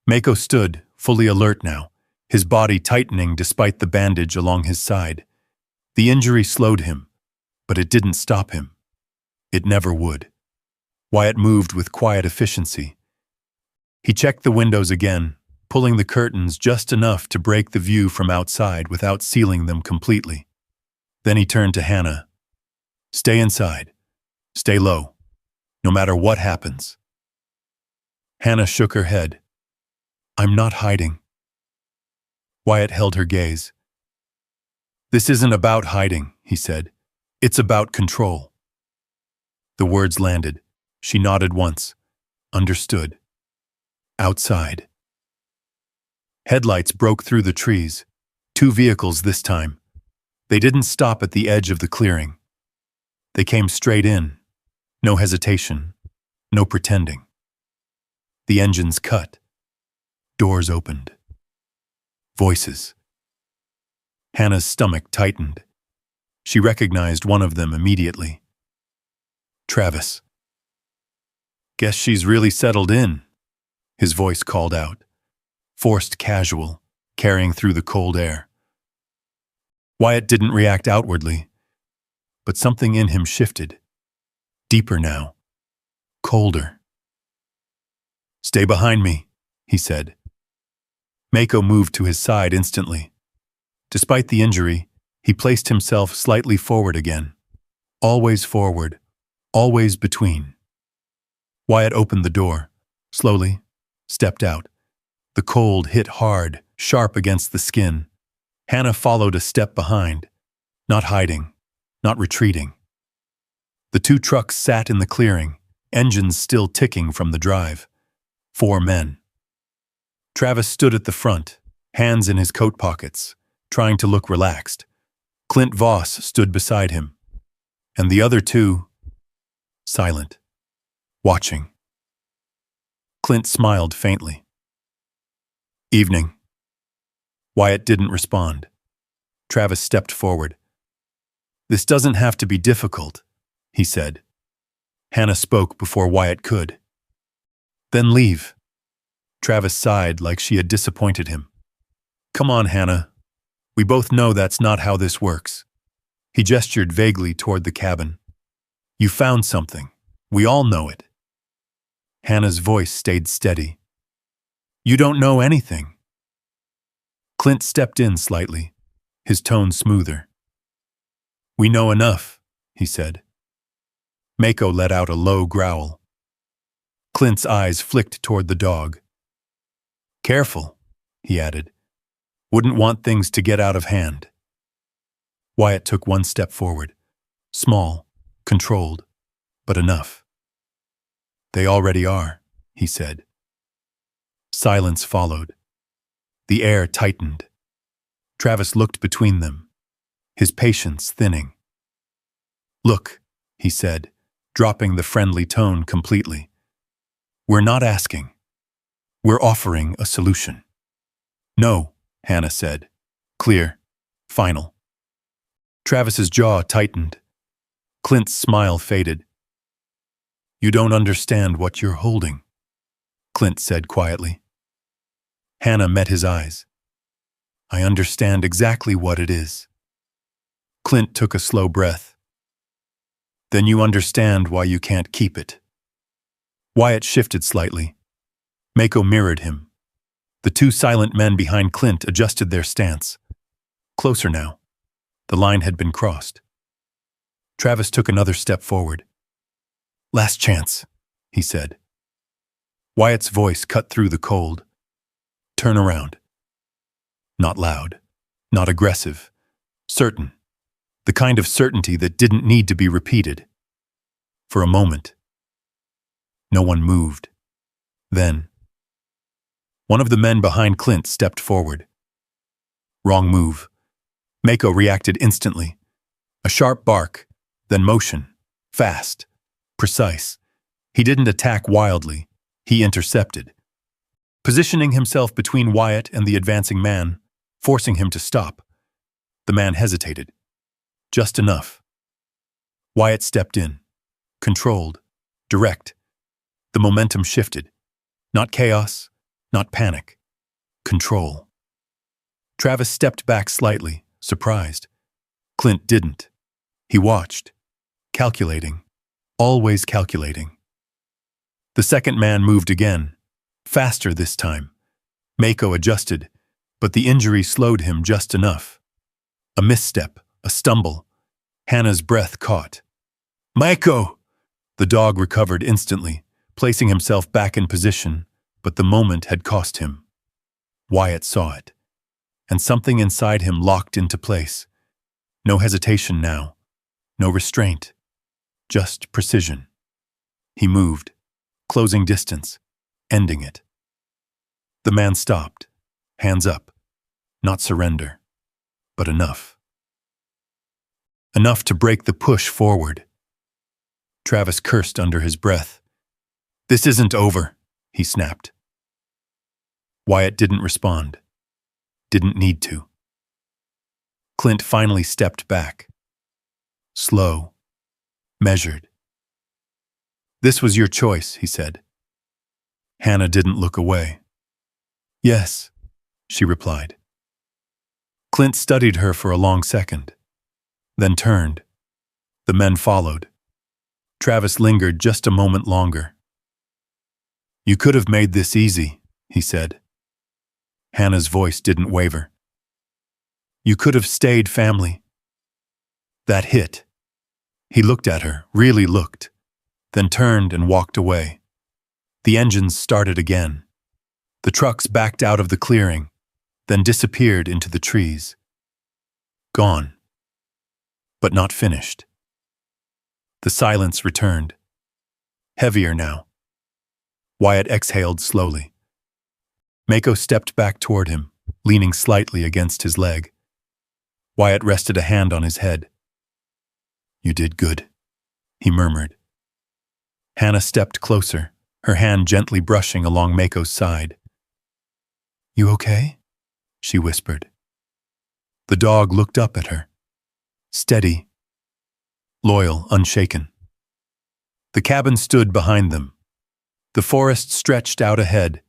Mako stood, fully alert now, his body tightening despite the bandage along his side. The injury slowed him, but it didn't stop him. It never would. Wyatt moved with quiet efficiency. He checked the windows again, pulling the curtains just enough to break the view from outside without sealing them completely. Then he turned to Hannah. "Stay inside. Stay low. No matter what happens." Hannah shook her head. "I'm not hiding." Wyatt held her gaze. "This isn't about hiding," he said. "It's about control." The words landed. She nodded once. Understood. Outside. Headlights broke through the trees. 2 vehicles this time. They didn't stop at the edge of the clearing. They came straight in. No hesitation. No pretending. The engines cut. Doors opened. Voices. Hannah's stomach tightened. She recognized one of them immediately. Travis. "Guess she's really settled in," his voice called out. Forced casual, carrying through the cold air. Wyatt didn't react outwardly, but something in him shifted. Deeper now. Colder. "Stay behind me," he said. Mako moved to his side instantly. Despite the injury, he placed himself slightly forward again. Always forward, always between. Wyatt opened the door, slowly, stepped out. The cold hit hard, sharp against the skin. Hannah followed a step behind, not hiding, not retreating. The two trucks sat in the clearing, engines still ticking from the drive. 4 men. Travis stood at the front, hands in his coat pockets, trying to look relaxed. Clint Voss stood beside him, and the other two, silent, watching. Clint smiled faintly. "Evening." Wyatt didn't respond. Travis stepped forward. "This doesn't have to be difficult," he said. Hannah spoke before Wyatt could. "Then leave." Travis sighed like she had disappointed him. "Come on, Hannah. We both know that's not how this works." He gestured vaguely toward the cabin. "You found something. We all know it." Hannah's voice stayed steady. "You don't know anything." Clint stepped in slightly, his tone smoother. "We know enough," he said. Mako let out a low growl. Clint's eyes flicked toward the dog. "Careful," he added. "Wouldn't want things to get out of hand." Wyatt took one step forward. Small, controlled, but enough. "They already are," he said. Silence followed. The air tightened. Travis looked between them, his patience thinning. "Look," he said, dropping the friendly tone completely. "We're not asking. We're offering a solution." "No," Hannah said. Clear. Final. Travis's jaw tightened. Clint's smile faded. "You don't understand what you're holding," Clint said quietly. Hannah met his eyes. "I understand exactly what it is." Clint took a slow breath. "Then you understand why you can't keep it." Wyatt shifted slightly. Mako mirrored him. The two silent men behind Clint adjusted their stance. Closer now. The line had been crossed. Travis took another step forward. "Last chance," he said. Wyatt's voice cut through the cold. "Turn around." Not loud, not aggressive, certain. The kind of certainty that didn't need to be repeated. For a moment, no one moved. Then, one of the men behind Clint stepped forward. Wrong move. Mako reacted instantly. A sharp bark, then motion. Fast. Precise. He didn't attack wildly. He intercepted. Positioning himself between Wyatt and the advancing man, forcing him to stop. The man hesitated. Just enough. Wyatt stepped in. Controlled. Direct. The momentum shifted. Not chaos, not panic. Control. Travis stepped back slightly, surprised. Clint didn't. He watched. Calculating. Always calculating. The second man moved again. Faster this time. Mako adjusted, but the injury slowed him just enough. A misstep, a stumble. Hannah's breath caught. "Mako!" The dog recovered instantly, placing himself back in position, but the moment had cost him. Wyatt saw it, and something inside him locked into place. No hesitation now, no restraint, just precision. He moved, closing distance, ending it. The man stopped, hands up. Not surrender, but enough. Enough to break the push forward. Travis cursed under his breath. "This isn't over," he snapped. Wyatt didn't respond. Didn't need to. Clint finally stepped back. Slow. Measured. "This was your choice," he said. Hannah didn't look away. "Yes," she replied. Clint studied her for a long second, then turned. The men followed. Travis lingered just a moment longer. "You could have made this easy," he said. Hannah's voice didn't waver. "You could have stayed family." That hit. He looked at her, really looked, then turned and walked away. The engines started again. The trucks backed out of the clearing, then disappeared into the trees. Gone. but not finished. The silence returned, heavier now. Wyatt exhaled slowly. Mako stepped back toward him, leaning slightly against his leg. Wyatt rested a hand on his head. "You did good," he murmured. Hannah stepped closer, her hand gently brushing along Mako's side. "You okay?" she whispered. The dog looked up at her, steady, loyal, unshaken. The cabin stood behind them. The forest stretched out ahead,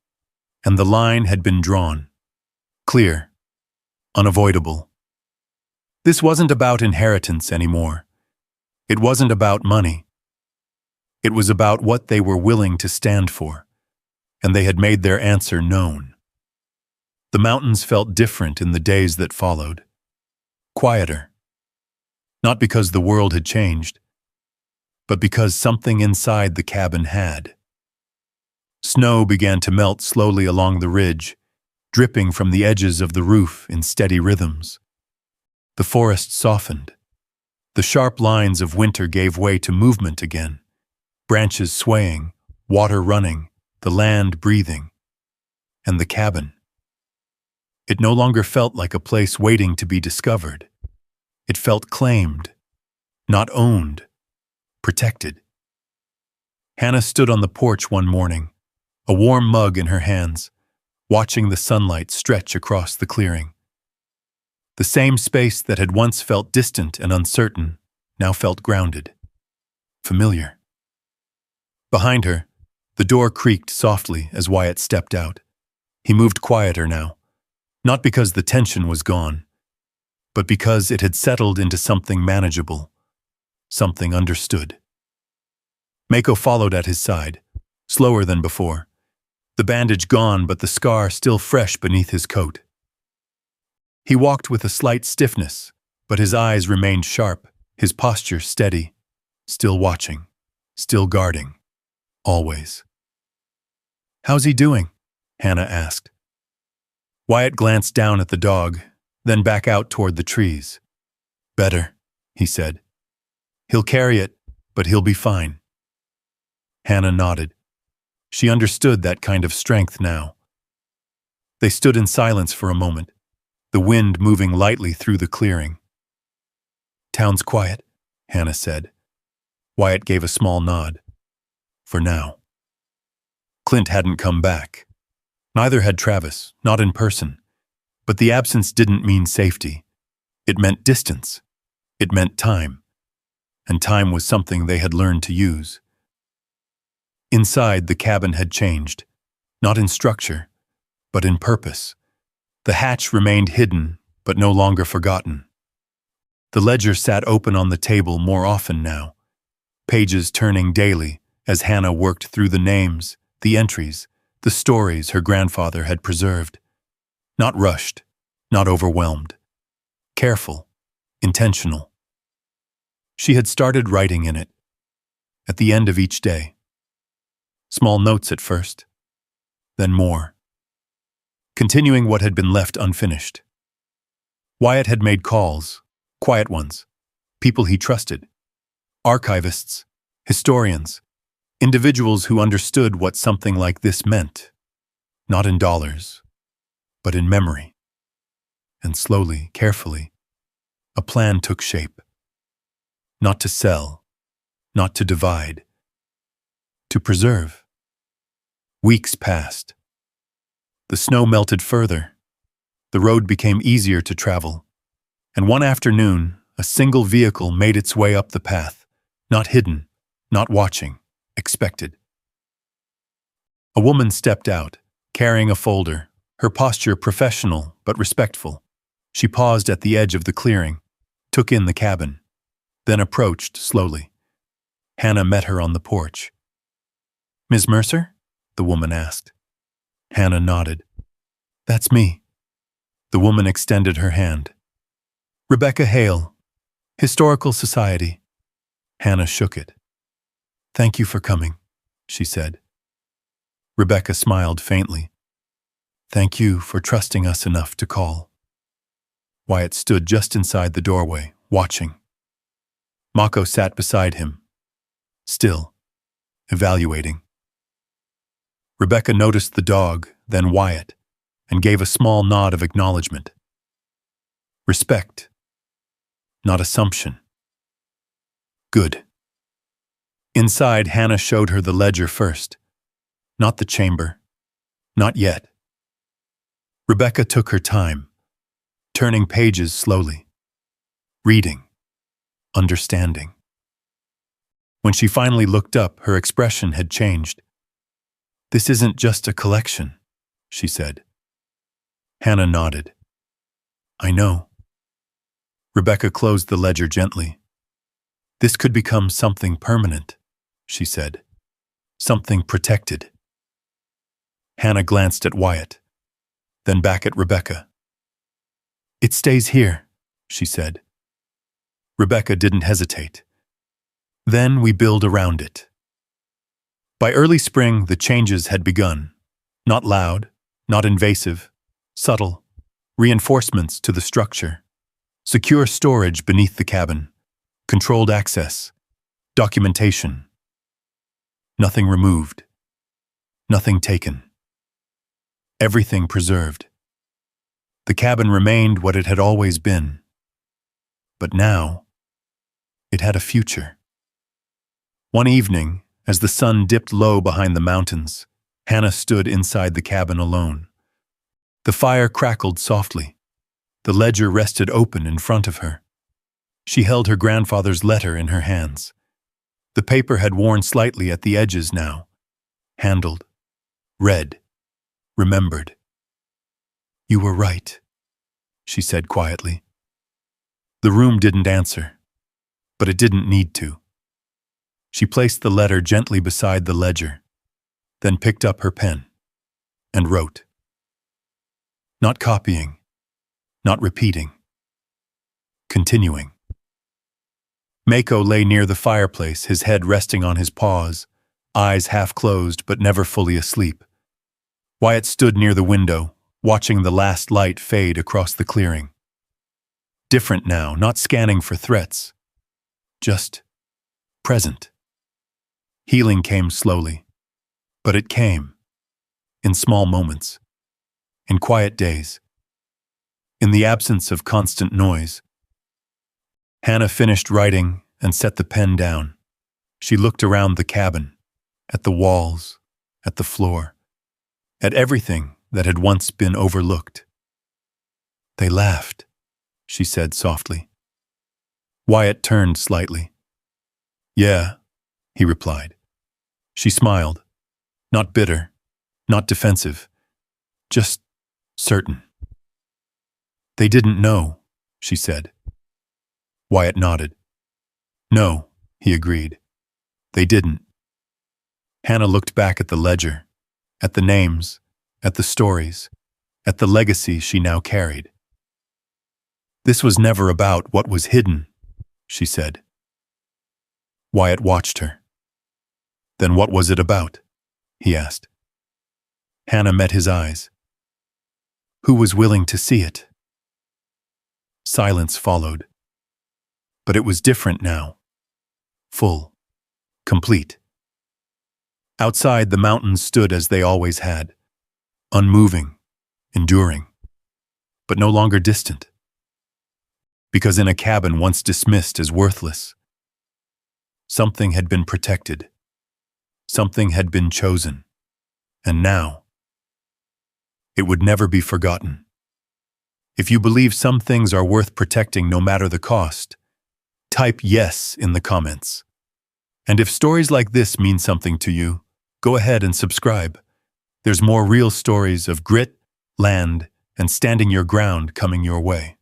and the line had been drawn. Clear, unavoidable. This wasn't about inheritance anymore. It wasn't about money. It was about what they were willing to stand for, and they had made their answer known. The mountains felt different in the days that followed. Quieter. Not because the world had changed, but because something inside the cabin had. Snow began to melt slowly along the ridge, dripping from the edges of the roof in steady rhythms. The forest softened. The sharp lines of winter gave way to movement again, branches swaying, water running, the land breathing. And the cabin. It no longer felt like a place waiting to be discovered. It felt claimed, not owned, protected. Hannah stood on the porch one morning, a warm mug in her hands, watching the sunlight stretch across the clearing. The same space that had once felt distant and uncertain now felt grounded, familiar. Behind her, the door creaked softly as Wyatt stepped out. He moved quieter now, not because the tension was gone, but because it had settled into something manageable, something understood. Mako followed at his side, slower than before, the bandage gone but the scar still fresh beneath his coat. He walked with a slight stiffness, but his eyes remained sharp, his posture steady, still watching, still guarding, always. "How's he doing?" Hannah asked. Wyatt glanced down at the dog, then back out toward the trees. "Better," he said. "He'll carry it, but he'll be fine." Hannah nodded. She understood that kind of strength now. They stood in silence for a moment, the wind moving lightly through the clearing. "Town's quiet," Hannah said. Wyatt gave a small nod. For now. Clint hadn't come back. Neither had Travis, not in person. But the absence didn't mean safety. It meant distance. It meant time. And time was something they had learned to use. Inside, the cabin had changed, not in structure, but in purpose. The hatch remained hidden, but no longer forgotten. The ledger sat open on the table more often now, pages turning daily as Hannah worked through the names, the entries, the stories her grandfather had preserved. Not rushed, not overwhelmed. Careful, intentional. She had started writing in it, at the end of each day. Small notes at first, then more. Continuing what had been left unfinished. Wyatt had made calls, quiet ones, people he trusted, archivists, historians, individuals who understood what something like this meant, not in dollars, but in memory. And slowly, carefully, a plan took shape. Not to sell, not to divide, to preserve. Weeks passed. The snow melted further. The road became easier to travel. And one afternoon, a single vehicle made its way up the path, not hidden, not watching, expected. A woman stepped out, carrying a folder, her posture professional but respectful. She paused at the edge of the clearing, took in the cabin, then approached slowly. Hannah met her on the porch. "Ms. Mercer?" the woman asked. Hannah nodded. "That's me." The woman extended her hand. "Rebecca Hale, Historical Society." Hannah shook it. "Thank you for coming," she said. Rebecca smiled faintly. "Thank you for trusting us enough to call." Wyatt stood just inside the doorway, watching. Mako sat beside him, still, evaluating. Rebecca noticed the dog, then Wyatt, and gave a small nod of acknowledgement. Respect, not assumption. Good. Inside, Hannah showed her the ledger first. Not the chamber. Not yet. Rebecca took her time, turning pages slowly. Reading. Understanding. When she finally looked up, her expression had changed. "This isn't just a collection," she said. Hannah nodded. "I know." Rebecca closed the ledger gently. "This could become something permanent," she said. "Something protected." Hannah glanced at Wyatt, then back at Rebecca. "It stays here," she said. Rebecca didn't hesitate. "Then we build around it." By early spring, the changes had begun. Not loud, not invasive, subtle, reinforcements to the structure. Secure storage beneath the cabin, controlled access, documentation. Nothing removed, nothing taken. Everything preserved. The cabin remained what it had always been. But now, it had a future. One evening, as the sun dipped low behind the mountains, Hannah stood inside the cabin alone. The fire crackled softly. The ledger rested open in front of her. She held her grandfather's letter in her hands. The paper had worn slightly at the edges now. Handled. Read. Remembered. "You were right," she said quietly. The room didn't answer, but it didn't need to. She placed the letter gently beside the ledger, then picked up her pen and wrote. Not copying, not repeating. Continuing. Mako lay near the fireplace, his head resting on his paws, eyes half closed but never fully asleep. Wyatt stood near the window, watching the last light fade across the clearing. Different now, not scanning for threats. Just present. Healing came slowly, but it came. In small moments. In quiet days. In the absence of constant noise. Hannah finished writing and set the pen down. She looked around the cabin, at the walls, at the floor, at everything that had once been overlooked. They laughed, she said softly. Wyatt turned slightly. Yeah, he replied. She smiled, not bitter, not defensive, just certain. They didn't know, she said. Wyatt nodded. No, he agreed. They didn't. Hannah looked back at the ledger, at the names, at the stories, at the legacy she now carried. This was never about what was hidden, she said. Wyatt watched her. Then what was it about? He asked. Hannah met his eyes. Who was willing to see it? Silence followed. But it was different now. Full. Complete. Outside, the mountains stood as they always had. Unmoving. Enduring. But no longer distant. Because in a cabin once dismissed as worthless, something had been protected. Something had been chosen. And now, it would never be forgotten. If you believe some things are worth protecting no matter the cost, type yes in the comments. And if stories like this mean something to you, go ahead and subscribe. There's more real stories of grit, land, and standing your ground coming your way.